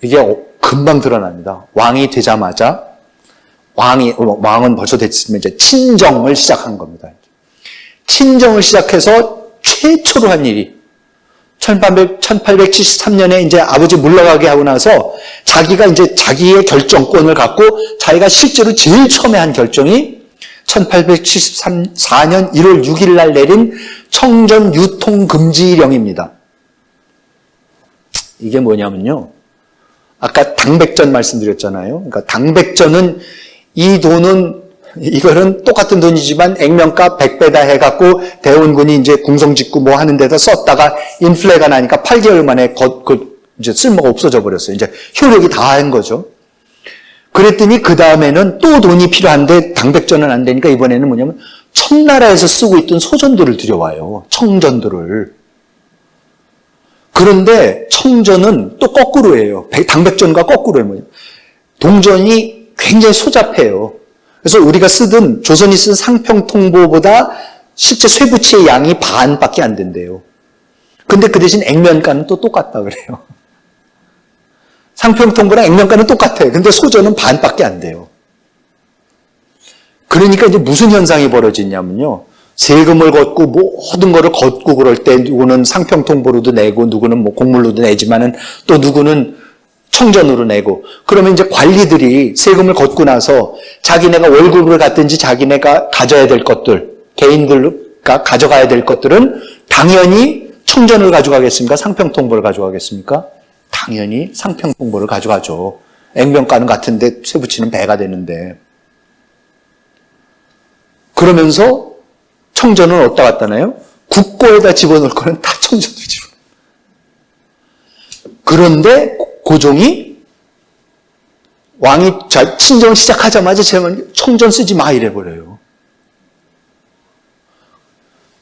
Speaker 1: 이게 금방 드러납니다. 왕이 되자마자 왕은 벌써 됐으면 이제 친정을 시작한 겁니다. 친정을 시작해서 최초로 한 일이 1873년에 이제 아버지 물러가게 하고 나서 자기가 이제 자기의 결정권을 갖고 자기가 실제로 제일 처음에 한 결정이 1874년 1월 6일 날 내린 청전 유통 금지령입니다. 이게 뭐냐면요. 아까 당백전 말씀드렸잖아요. 그러니까 당백전은 이거는 똑같은 돈이지만 액면가 100배다 해갖고 대원군이 이제 궁성 짓고 뭐 하는 데다 썼다가 인플레가 나니까 8개월 만에 이제 쓸모가 없어져 버렸어요. 이제 효력이 다 한 거죠. 그랬더니 그 다음에는 또 돈이 필요한데 당백전은 안 되니까 이번에는 뭐냐면 청나라에서 쓰고 있던 소전도를 들여와요. 청전도를. 그런데 청전은 또 거꾸로예요. 당백전과 거꾸로예요. 동전이 굉장히 소잡해요. 그래서 우리가 쓰던 조선이 쓴 상평통보보다 실제 쇠붙이의 양이 반밖에 안 된대요. 근데 그 대신 액면가는 또 똑같다 그래요. 상평통보랑 액면가는 똑같아요. 근데 소전은 반밖에 안 돼요. 그러니까 이제 무슨 현상이 벌어지냐면요. 세금을 걷고 모든 거를 걷고 그럴 때 누구는 상평통보로도 내고 누구는 뭐 곡물로도 내지만은 또 누구는 청전으로 내고 그러면 이제 관리들이 세금을 걷고 나서 자기네가 월급을 갖든지 자기네가 가져야 될 것들 개인들가 가져가야 될 것들은 당연히 청전을 가져가겠습니까? 상평통보를 가져가겠습니까? 당연히 상평통보를 가져가죠. 액면가는 같은데 쇠붙이는 배가 되는데 그러면서 청전은 어디다 갖다 놔요? 국고에다 집어넣을 거는 다 청전으로 집어넣어요. 그런데 고종이 왕이 친정을 시작하자마자 제발 청전 쓰지 마 이래버려요.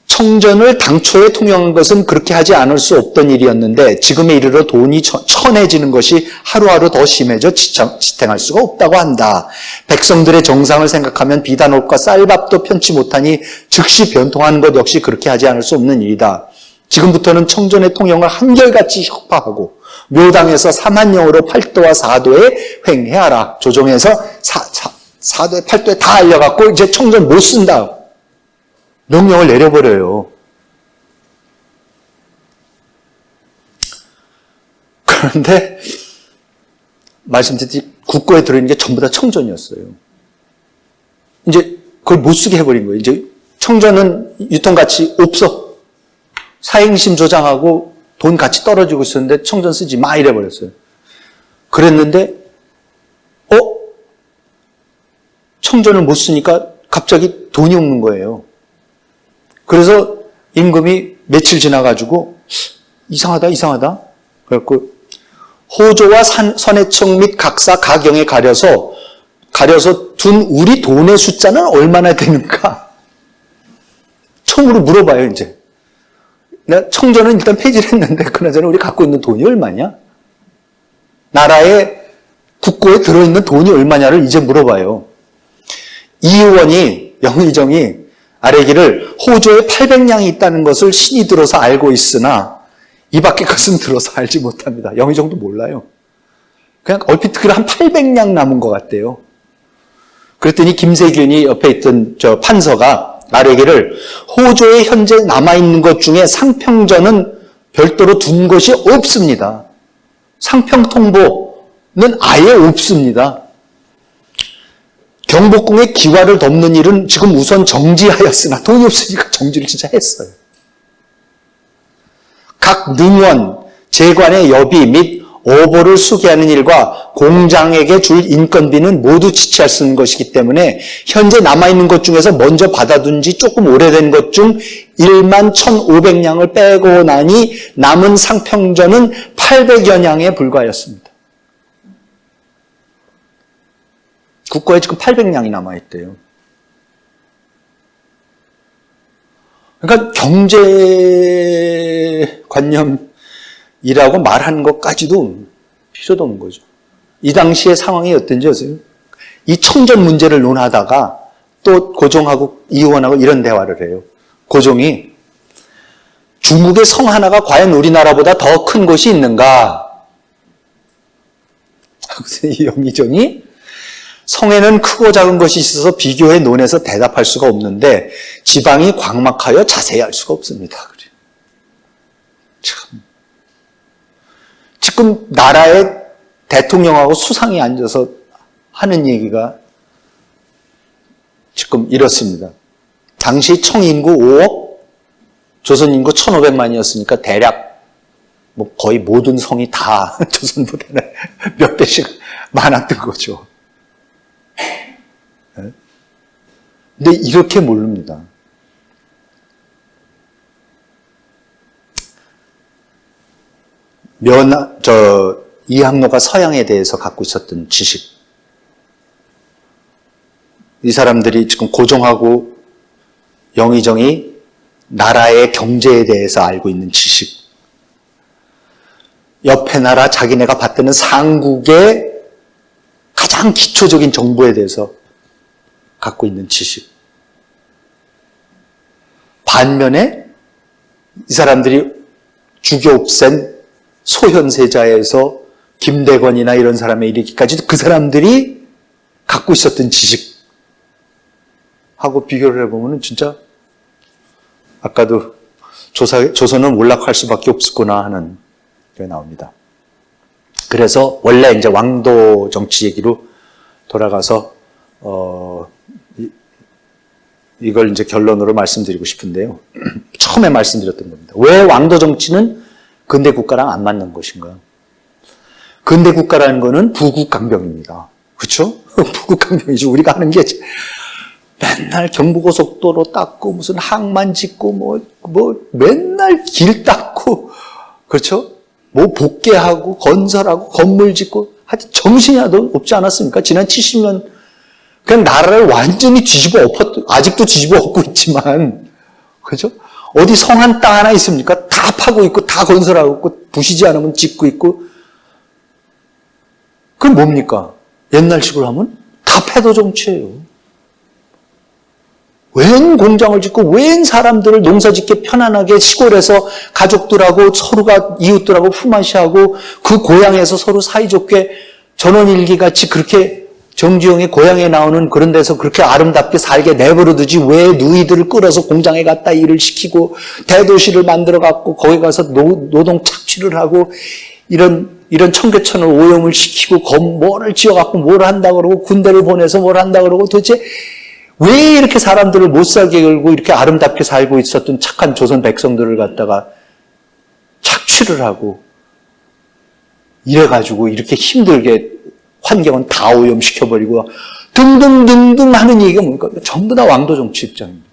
Speaker 1: 청전을 당초에 통용한 것은 그렇게 하지 않을 수 없던 일이었는데 지금에 이르러 돈이 천해지는 것이 하루하루 더 심해져 지탱할 수가 없다고 한다. 백성들의 정상을 생각하면 비단 옷과 쌀밥도 편치 못하니 즉시 변통하는 것 역시 그렇게 하지 않을 수 없는 일이다. 지금부터는 청전의 통용을 한결같이 혁파하고 묘당에서 3한령으로 8도와 4도에 횡해하라. 조정에서 4도에 8도에 다 알려갖고 이제 청전 못 쓴다. 명령을 내려버려요. 그런데 말씀드렸듯이 국고에 들어있는 게 전부 다 청전이었어요. 이제 그걸 못 쓰게 해버린 거예요. 이제 청전은 유통가치 없어. 사행심 조장하고 돈 가치 떨어지고 있었는데 청전 쓰지 마 이래버렸어요. 그랬는데 청전을 못 쓰니까 갑자기 돈이 없는 거예요. 그래서 임금이 며칠 지나가지고 이상하다. 그래갖고 호조와 선해청 및 각사 가경에 가려서 둔 우리 돈의 숫자는 얼마나 되는가? 처음으로 물어봐요 이제. 내가 청전은 일단 폐지를 했는데 그나저나 우리 갖고 있는 돈이 얼마냐? 나라의 국고에 들어있는 돈이 얼마냐를 이제 물어봐요. 이의원이 영의정이 아래기를 호조에 800냥이 있다는 것을 신이 들어서 알고 있으나 이 밖의 것은 들어서 알지 못합니다. 영의정도 몰라요. 그냥 얼핏 그래 한 800냥 남은 것 같대요. 그랬더니 김세균이 옆에 있던 저 판서가 아래기를 호조에 현재 남아있는 것 중에 상평전은 별도로 둔 것이 없습니다. 상평통보는 아예 없습니다. 경복궁의 기와를 덮는 일은 지금 우선 정지하였으나 돈이 없으니까 정지를 진짜 했어요. 각 능원, 재관의 여비 및 오보를 수기하는 일과 공장에게 줄 인건비는 모두 지체할 수 있는 것이기 때문에 현재 남아있는 것 중에서 먼저 받아둔 지 조금 오래된 것 중 1만 1,500냥을 빼고 나니 남은 상평전은 800여 냥에 불과하였습니다. 국고에 지금 800냥이 남아있대요. 그러니까 경제관념이라고 말하는 것까지도 필요도 없는 거죠. 이 당시의 상황이 어떤지 아세요? 이 청전 문제를 논하다가 또 고종하고 이의원하고 이런 대화를 해요. 고종이 중국의 성 하나가 과연 우리나라보다 더 큰 곳이 있는가? 이 영의정이 성에는 크고 작은 것이 있어서 비교해 논해서 대답할 수가 없는데 지방이 광막하여 자세히 알 수가 없습니다. 참. 지금 나라의 대통령하고 수상이 앉아서 하는 얘기가 지금 이렇습니다. 당시 청인구 5억, 조선인구 1,500만이었으니까 대략 뭐 거의 모든 성이 다 조선보다는 몇 배씩 많았던 거죠. 근데 이렇게 모릅니다. 이항로가 서양에 대해서 갖고 있었던 지식. 이 사람들이 지금 고종하고 영의정이 나라의 경제에 대해서 알고 있는 지식. 옆에 나라 자기네가 받드는 상국의 가장 기초적인 정보에 대해서 갖고 있는 지식. 반면에 이 사람들이 죽여 없앤 소현세자에서 김대건이나 이런 사람에 이르기까지도 그 사람들이 갖고 있었던 지식하고 비교를 해보면 진짜 아까도 조선은 몰락할 수밖에 없었구나 하는 게 나옵니다. 그래서 원래 이제 왕도 정치 얘기로 돌아가서 이걸 이제 결론으로 말씀드리고 싶은데요. 처음에 말씀드렸던 겁니다. 왜 왕도 정치는 근대 국가랑 안 맞는 것인가? 근대 국가라는 거는 부국강병입니다. 그렇죠? 부국강병이죠. 우리가 하는 게 맨날 경부고속도로 닦고 무슨 항만 짓고 뭐 맨날 길 닦고 그렇죠? 뭐 복개하고 건설하고 건물 짓고 하여튼 정신이 하나도 없지 않았습니까? 지난 70년 그냥 나라를 완전히 뒤집어 엎었, 아직도 뒤집어 엎고 있지만, 그죠? 어디 성 한 땅 하나 있습니까? 다 파고 있고, 다 건설하고 있고, 부시지 않으면 짓고 있고. 그럼 뭡니까? 옛날식으로 하면 다 패도 정치예요. 웬 공장을 짓고, 웬 사람들을 농사 짓게 편안하게 시골에서 가족들하고 서로가 이웃들하고 품앗이하고, 그 고향에서 서로 사이좋게 전원일기 같이 그렇게 정주영의 고향에 나오는 그런 데서 그렇게 아름답게 살게 내버려두지 왜 누이들을 끌어서 공장에 갖다 일을 시키고 대도시를 만들어 갖고 거기 가서 노동 착취를 하고 이런 청계천을 오염을 시키고 뭐를 지어 갖고 뭘 한다 그러고 군대를 보내서 뭘 한다 그러고 도대체 왜 이렇게 사람들을 못 살게 걸고 이렇게 아름답게 살고 있었던 착한 조선 백성들을 갖다가 착취를 하고 이래가지고 이렇게 힘들게 환경은 다 오염시켜버리고 등등등등 하는 얘기가 뭡니까? 전부 다 왕도 정치 입장입니다.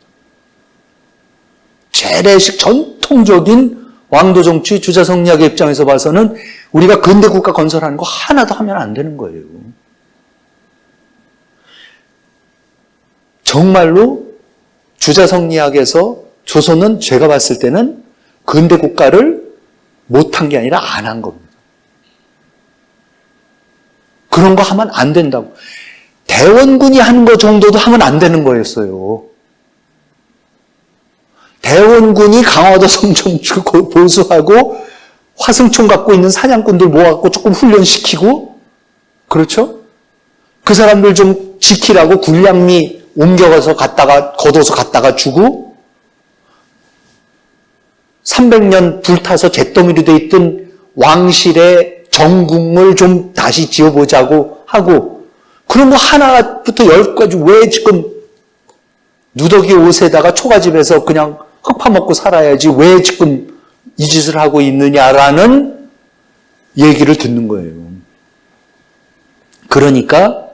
Speaker 1: 재래식 전통적인 왕도 정치 주자성리학의 입장에서 봐서는 우리가 근대 국가 건설하는 거 하나도 하면 안 되는 거예요. 정말로 주자성리학에서 조선은 제가 봤을 때는 근대 국가를 못한 게 아니라 안 한 겁니다. 그런 거 하면 안 된다고. 대원군이 하는 거 정도도 하면 안 되는 거였어요. 대원군이 강화도 성좀 보수하고 화승총 갖고 있는 사냥꾼들 모아갖고 조금 훈련시키고 그렇죠? 그 사람들 좀 지키라고 군량미 옮겨가서 걷어서 갔다가 주고 300년 불타서 잿더미로 돼 있던 왕실의 정궁을 좀 다시 지어보자고 하고 그런 거 하나부터 10까지 왜 지금 누더기 옷에다가 초가집에서 그냥 흙 파먹고 살아야지 왜 지금 이 짓을 하고 있느냐라는 얘기를 듣는 거예요. 그러니까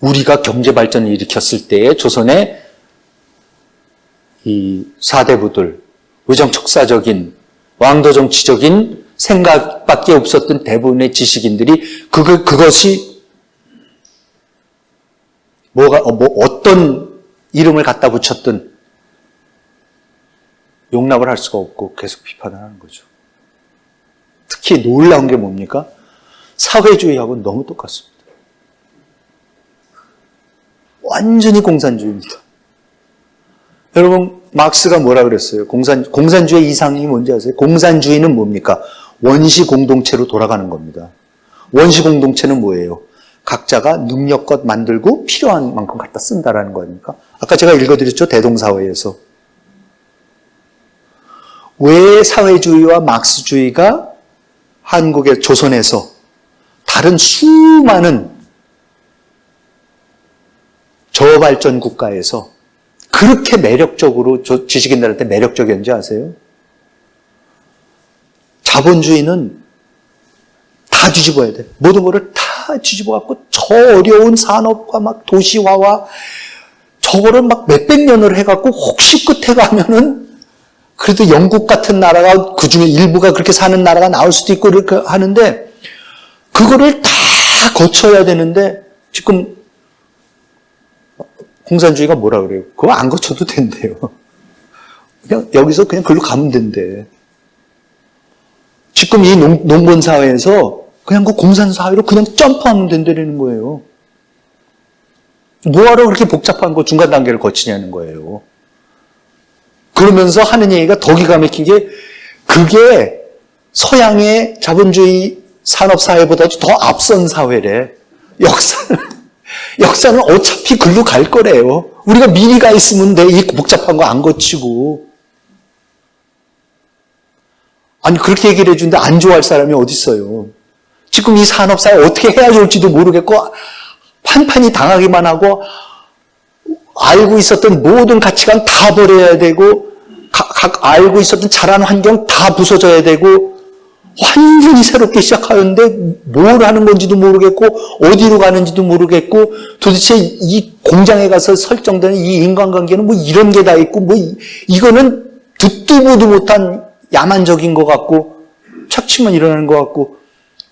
Speaker 1: 우리가 경제 발전을 일으켰을 때에 조선의 이 사대부들, 의정척사적인 왕도 정치적인 생각밖에 없었던 대부분의 지식인들이 그것이 어떤 이름을 갖다 붙였든 용납을 할 수가 없고 계속 비판을 하는 거죠. 특히 놀라운 게 뭡니까? 사회주의하고는 너무 똑같습니다. 완전히 공산주의입니다. 여러분, 막스가 뭐라 그랬어요? 공산주의 이상이 뭔지 아세요? 공산주의는 뭡니까? 원시 공동체로 돌아가는 겁니다. 원시 공동체는 뭐예요? 각자가 능력껏 만들고 필요한 만큼 갖다 쓴다라는 거 아닙니까? 아까 제가 읽어드렸죠? 대동사회에서. 왜 사회주의와 막스주의가 한국의 조선에서 다른 수많은 저발전 국가에서 그렇게 매력적으로 지식인들한테 매력적이었는지 아세요? 자본주의는 다 뒤집어야 돼. 모든 거를 다 뒤집어갖고 저 어려운 산업과 막 도시화와 저거를 막 몇백 년을 해갖고 혹시 끝에 가면은 그래도 영국 같은 나라가 그중에 일부가 그렇게 사는 나라가 나올 수도 있고 이렇게 하는데 그거를 다 거쳐야 되는데 지금 공산주의가 뭐라 그래요? 그거 안 거쳐도 된대요. 그냥 여기서 그냥 글로 가면 된대. 지금 이 농본 사회에서 그냥 그 공산 사회로 그냥 점프하면 된다는 거예요. 뭐하러 그렇게 복잡한 거 중간 단계를 거치냐는 거예요. 그러면서 하는 얘기가 더 기가 막힌 게 그게 서양의 자본주의 산업사회보다도 더 앞선 사회래. 역사는 어차피 글로 갈 거래요. 우리가 미리 가 있으면 돼. 이 복잡한 거 안 거치고. 아니 그렇게 얘기를 해주는데 안 좋아할 사람이 어디 있어요. 지금 이 산업사회 어떻게 해야 좋을지도 모르겠고 판판이 당하기만 하고 알고 있었던 모든 가치관 다 버려야 되고 알고 있었던 자란 환경 다 부서져야 되고 완전히 새롭게 시작하는데 뭘 하는 건지도 모르겠고 어디로 가는지도 모르겠고 도대체 이 공장에 가서 설정되는 이 인간관계는 뭐 이런 게 다 있고 뭐 이거는 듣도 보도 못한 야만적인 것 같고 착취만 일어나는 것 같고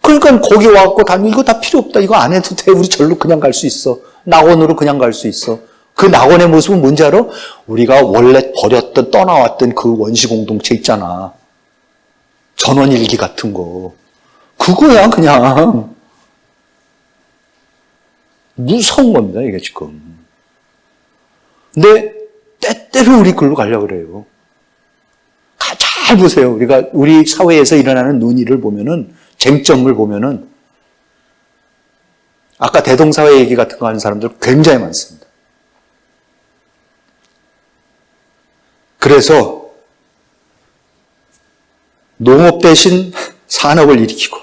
Speaker 1: 그러니까 거기 와갖고 다 이거 다 필요 없다. 이거 안 해도 돼. 우리 절로 그냥 갈 수 있어. 낙원으로 그냥 갈 수 있어. 그 낙원의 모습은 뭔지 알아? 우리가 원래 버렸던 떠나왔던 그 원시 공동체 있잖아. 전원일기 같은 거. 그거야 그냥. 무서운 겁니다 이게 지금. 근데 때때로 우리 글로 가려고 그래요. 잘 보세요. 우리 사회에서 일어나는 논의를 보면은 쟁점을 보면은 아까 대동사회 얘기 같은 거 하는 사람들 굉장히 많습니다. 그래서 농업 대신 산업을 일으키고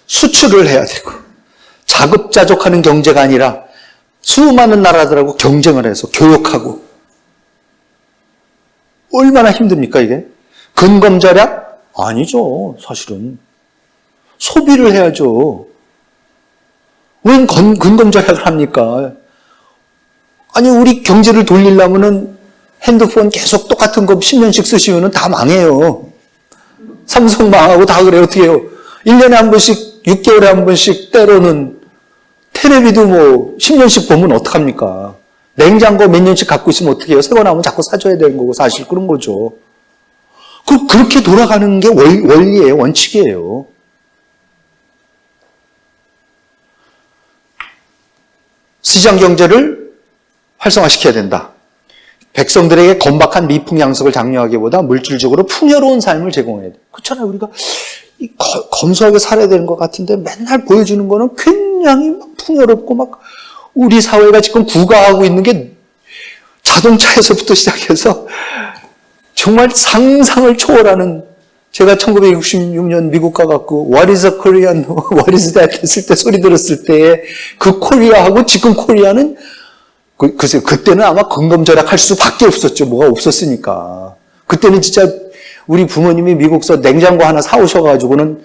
Speaker 1: 수출을 해야 되고 자급자족하는 경제가 아니라 수많은 나라들하고 경쟁을 해서 교역하고 얼마나 힘듭니까 이게? 근검절약? 아니죠. 사실은. 소비를 해야죠. 왜 근검절약을 합니까? 아니 우리 경제를 돌리려면은 핸드폰 계속 똑같은 거 10년씩 쓰시면은 다 망해요. 삼성 망하고 다 그래요. 어떻게 해요? 1년에 한 번씩, 6개월에 한 번씩 때로는 텔레비도 뭐 10년씩 보면 어떡합니까? 냉장고 몇 년씩 갖고 있으면 어떻게 해요? 새거 나오면 자꾸 사줘야 되는 거고 사실 그런 거죠. 그렇게 돌아가는 게 원리예요. 원칙이에요. 시장 경제를 활성화시켜야 된다. 백성들에게 건박한 미풍양속을 장려하기보다 물질적으로 풍요로운 삶을 제공해야 돼. 그렇잖아요. 우리가 검소하게 살아야 되는 것 같은데 맨날 보여주는 거는 굉장히 막 풍요롭고 막 우리 사회가 지금 부과하고 있는 게 자동차에서부터 시작해서 정말 상상을 초월하는 제가 1966년 미국 가갖고 What is a Korean? What is that? 했을 때 소리 들었을 때의 그 코리아하고 지금 코리아는 글쎄요. 그때는 아마 근검절약할 수밖에 없었죠. 뭐가 없었으니까. 그때는 진짜 우리 부모님이 미국서 냉장고 하나 사오셔가지고는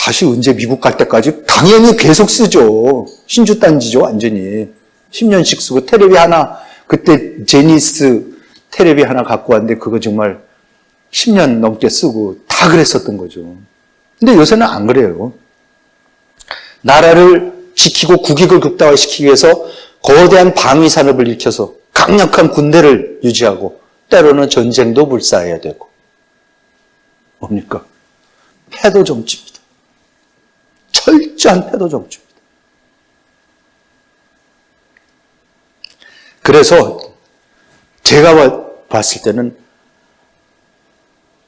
Speaker 1: 다시 언제 미국 갈 때까지 당연히 계속 쓰죠. 신주단지죠, 완전히. 10년씩 쓰고, 테레비 하나, 그때 제니스 테레비 하나 갖고 왔는데, 그거 정말 10년 넘게 쓰고, 다 그랬었던 거죠. 근데 요새는 안 그래요. 나라를 지키고 국익을 극대화시키기 위해서 거대한 방위 산업을 일으켜서 강력한 군대를 유지하고, 때로는 전쟁도 불사해야 되고. 뭡니까? 패도 정치입니다. 철저한 패도 정치입니다. 그래서 제가 봤을 때는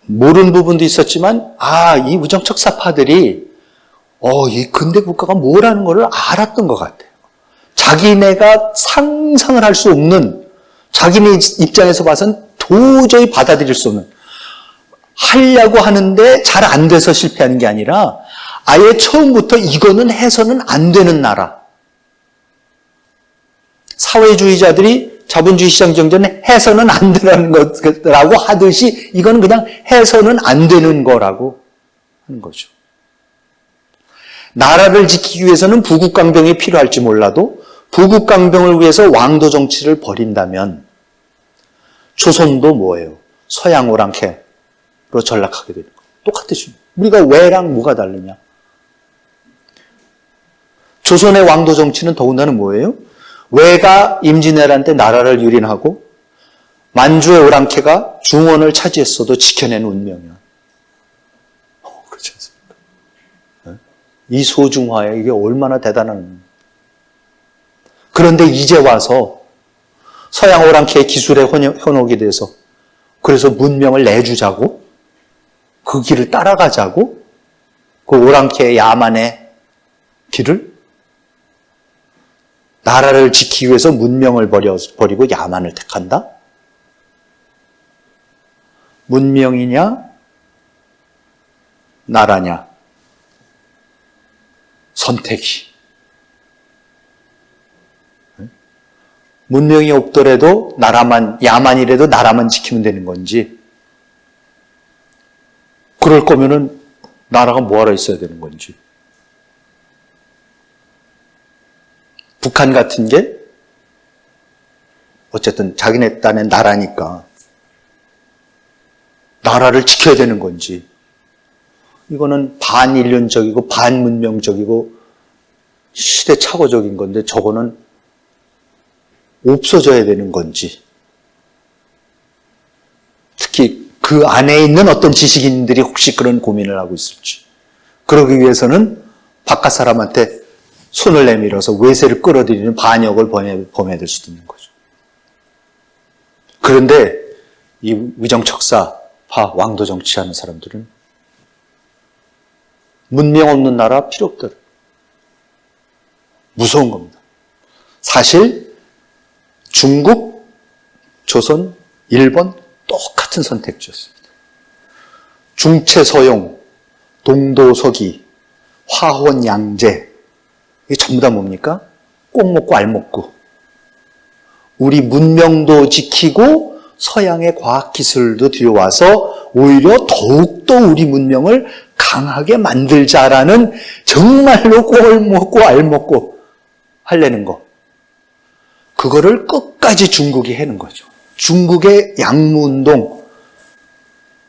Speaker 1: 모르는 부분도 있었지만, 이 우정척사파들이 이 근대 국가가 뭐라는 걸 알았던 것 같아요. 자기네가 상상을 할 수 없는, 자기네 입장에서 봐서는 도저히 받아들일 수 없는, 하려고 하는데 잘 안 돼서 실패하는 게 아니라 아예 처음부터 이거는 해서는 안 되는 나라. 사회주의자들이 자본주의 시장 경제는 해서는 안 되는 거라고 하듯이 이거는 그냥 해서는 안 되는 거라고 하는 거죠. 나라를 지키기 위해서는 부국강병이 필요할지 몰라도 부국강병을 위해서 왕도 정치를 벌인다면 조선도 뭐예요? 서양 오랑캐로 전락하게 되는 거예요. 똑같으죠. 우리가 왜랑 뭐가 다르냐? 조선의 왕도 정치는 더군다나 뭐예요? 왜가 임진왜란 때 나라를 유린하고 만주의 오랑캐가 중원을 차지했어도 지켜낸 운명이야. 그렇지 않습니까? 네? 이 소중화에 이게 얼마나 대단한. 그런데 이제 와서 서양 오랑캐의 기술에 현혹이 돼서 그래서 문명을 내주자고 그 길을 따라가자고 그 오랑캐의 야만의 길을 나라를 지키기 위해서 문명을 버리고 야만을 택한다? 문명이냐? 나라냐? 선택이. 문명이 없더라도 나라만, 야만이라도 나라만 지키면 되는 건지, 그럴 거면은 나라가 뭐하러 있어야 되는 건지. 북한 같은 게 어쨌든 자기네 딴의 나라니까 나라를 지켜야 되는 건지, 이거는 반인륜적이고 반문명적이고 시대착오적인 건데 저거는 없어져야 되는 건지, 특히 그 안에 있는 어떤 지식인들이 혹시 그런 고민을 하고 있을지, 그러기 위해서는 바깥 사람한테 손을 내밀어서 외세를 끌어들이는 반역을 범해야 될 수도 있는 거죠. 그런데 이 위정척사파 왕도 정치하는 사람들은 문명 없는 나라 필요 없더라. 무서운 겁니다. 사실 중국, 조선, 일본 똑같은 선택지였습니다. 중채서용, 동도서기, 화혼양제, 이게 전부 다 뭡니까? 꼭 먹고 알 먹고. 우리 문명도 지키고 서양의 과학기술도 들여와서 오히려 더욱더 우리 문명을 강하게 만들자라는 정말로 꼴 먹고 알 먹고 하려는 거. 그거를 끝까지 중국이 해는 거죠. 중국의 양무운동,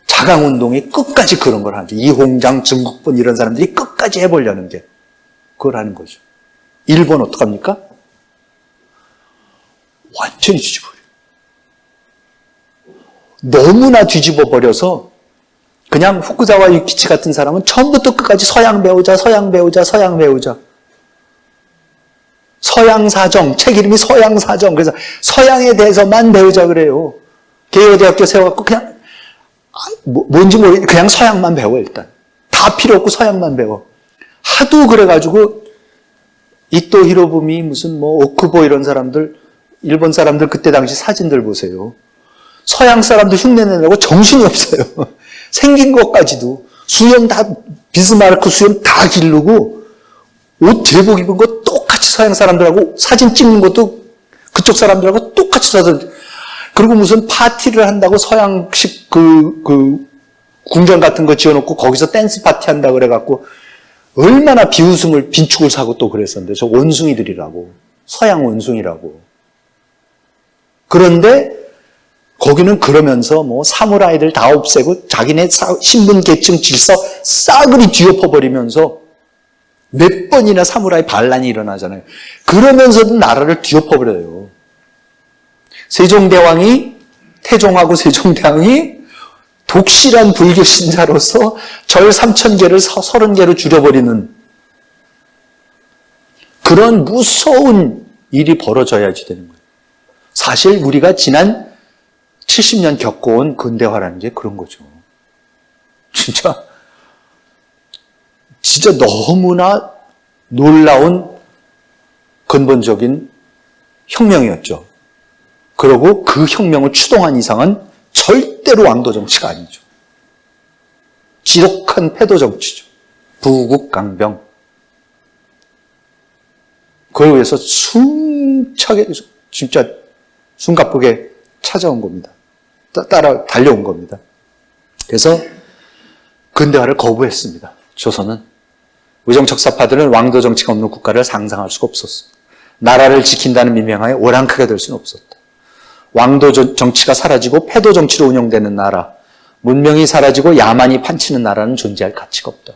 Speaker 1: 자강운동이 끝까지 그런 걸 하죠. 이홍장, 증국본 이런 사람들이 끝까지 해보려는 게 그걸 하는 거죠. 일본 어떡합니까? 완전히 뒤집어버려요. 너무나 뒤집어버려서 그냥 후쿠자와 유키치 같은 사람은 처음부터 끝까지 서양 배우자, 서양 배우자, 서양 배우자. 서양사정, 책 이름이 서양사정. 그래서 서양에 대해서만 배우자 그래요. 개요대학교 세워갖고 그냥 뭔지 모르겠는데 그냥 서양만 배워 일단. 다 필요 없고 서양만 배워. 하도 그래가지고 이토 히로부미 무슨 오쿠보 이런 사람들, 일본 사람들 그때 당시 사진들 보세요. 서양 사람들 흉내내려고 정신이 없어요. 생긴 것까지도 수염 다 비스마르크 수염 다 기르고 옷 제복 입은 거 똑같이 서양 사람들하고 사진 찍는 것도 그쪽 사람들하고 똑같이 사진. 그리고 무슨 파티를 한다고 서양식 그 궁전 같은 거 지어놓고 거기서 댄스 파티 한다고 그래갖고 얼마나 비웃음을, 빈축을 사고 또 그랬었는데, 저 원숭이들이라고. 서양 원숭이라고. 그런데 거기는 그러면서 뭐 사무라이들 다 없애고 자기네 신분 계층 질서 싸그리 뒤엎어버리면서 몇 번이나 사무라이 반란이 일어나잖아요. 그러면서도 나라를 뒤엎어버려요. 세종대왕이, 태종하고 세종대왕이 독실한 불교 신자로서 절 3,000개를 30개로 줄여버리는 그런 무서운 일이 벌어져야지 되는 거예요. 사실 우리가 지난 70년 겪어온 근대화라는 게 그런 거죠. 진짜 너무나 놀라운 근본적인 혁명이었죠. 그리고 그 혁명을 추동한 이상은 절대로 왕도 정치가 아니죠. 지독한 패도 정치죠. 부국강병. 그걸 위해서 숨차게, 진짜 숨가쁘게 찾아온 겁니다. 달려온 겁니다. 그래서 근대화를 거부했습니다. 조선은. 의정척사파들은 왕도 정치가 없는 국가를 상상할 수가 없었습니다. 나라를 지킨다는 민명하에 오랑크게 될 수는 없었다. 왕도 정치가 사라지고 패도 정치로 운영되는 나라, 문명이 사라지고 야만이 판치는 나라는 존재할 가치가 없다.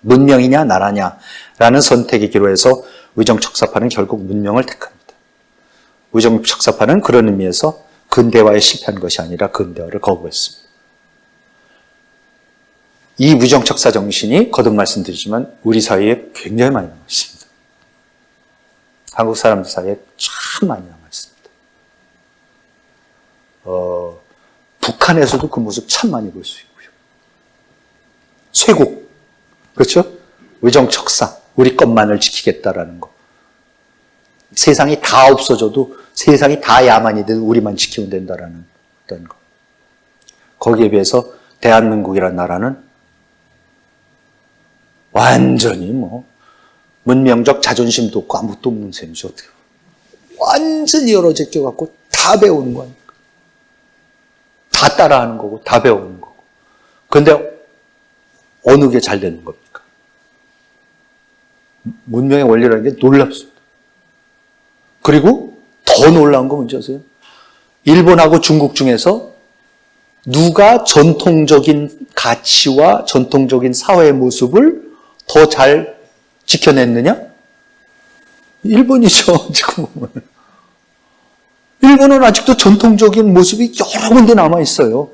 Speaker 1: 문명이냐 나라냐라는 선택의 기로에서 의정척사파는 결국 문명을 택합니다. 의정척사파는 그런 의미에서 근대화에 실패한 것이 아니라 근대화를 거부했습니다. 이 의정척사 정신이 거듭 말씀드리지만 우리 사이에 굉장히 많이 남아 있습니다. 한국 사람들 사이에 참 많이 남아 있습니다. 북한에서도 그 모습 참 많이 볼 수 있고요. 쇄국, 그렇죠? 의정척사, 우리 것만을 지키겠다라는 거. 세상이 다 없어져도 세상이 다 야만이 돼도 우리만 지키면 된다라는 거. 거기에 비해서 대한민국이라는 나라는 완전히 문명적 자존심도 없고 아무것도 없는 셈이죠. 어떻게 완전히 여러 제껴갖고 다 배우는 거 아닙니까? 다 따라하는 거고 다 배우는 거고. 그런데 어느 게 잘 되는 겁니까? 문명의 원리라는 게 놀랍습니다. 그리고 더 놀라운 거 뭔지 아세요? 일본하고 중국 중에서 누가 전통적인 가치와 전통적인 사회의 모습을 더 잘 지켜냈느냐? 일본이죠, 지금 보면. 일본은 아직도 전통적인 모습이 여러 군데 남아있어요.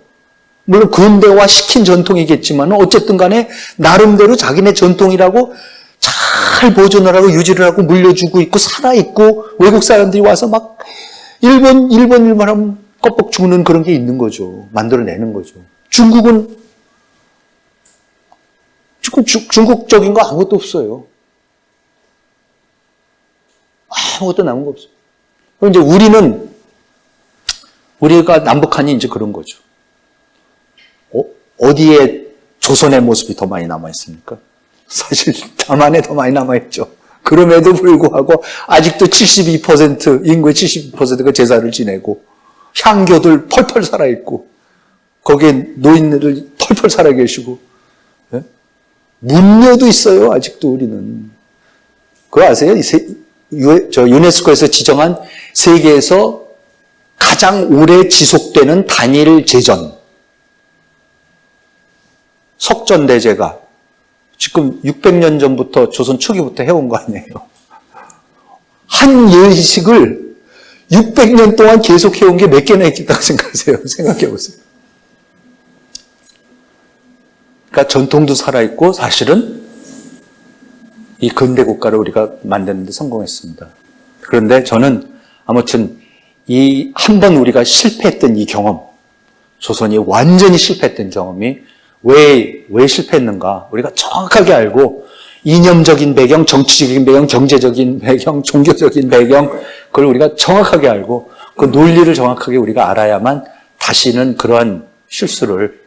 Speaker 1: 물론 근대화 시킨 전통이겠지만 어쨌든 간에 나름대로 자기네 전통이라고 잘 보존을 하고 유지를 하고 물려주고 있고 살아있고 외국 사람들이 와서 막 일본 하면 껍벅 죽는 그런 게 있는 거죠. 만들어내는 거죠. 중국은 지금 중국적인 거 아무것도 없어요. 아무것도 남은 거 없어요. 그럼 이제 우리가 남북한이 이제 그런 거죠. 어디에 조선의 모습이 더 많이 남아있습니까? 사실 남한에 더 많이 남아있죠. 그럼에도 불구하고 아직도 72% 인구의 72%가 제사를 지내고 향교들 펄펄 살아있고 거기에 노인네들 펄펄 살아계시고 예? 문묘도 있어요. 아직도 우리는. 그거 아세요? 유네스코에서 지정한 세계에서 가장 오래 지속되는 단일 제전 석전대제가 지금 600년 전부터 조선 초기부터 해온 거 아니에요. 한 예식을 600년 동안 계속 해온 게 몇 개나 있겠다고 생각하세요? 생각해 보세요. 그러니까 전통도 살아있고 사실은 이 근대 국가를 우리가 만드는 데 성공했습니다. 그런데 저는 아무튼 이 한 번 우리가 실패했던 이 경험, 조선이 완전히 실패했던 경험이 왜 실패했는가 우리가 정확하게 알고 이념적인 배경, 정치적인 배경, 경제적인 배경, 종교적인 배경 그걸 우리가 정확하게 알고 그 논리를 정확하게 우리가 알아야만 다시는 그러한 실수를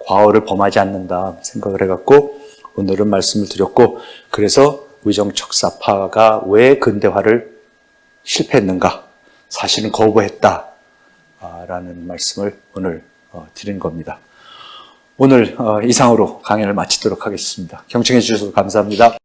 Speaker 1: 과오를 범하지 않는다 생각을 해갖고 오늘은 말씀을 드렸고 그래서 의정척사파가 왜 근대화를 실패했는가 사실은 거부했다라는 말씀을 오늘 드린 겁니다. 오늘 이상으로 강연을 마치도록 하겠습니다. 경청해 주셔서 감사합니다.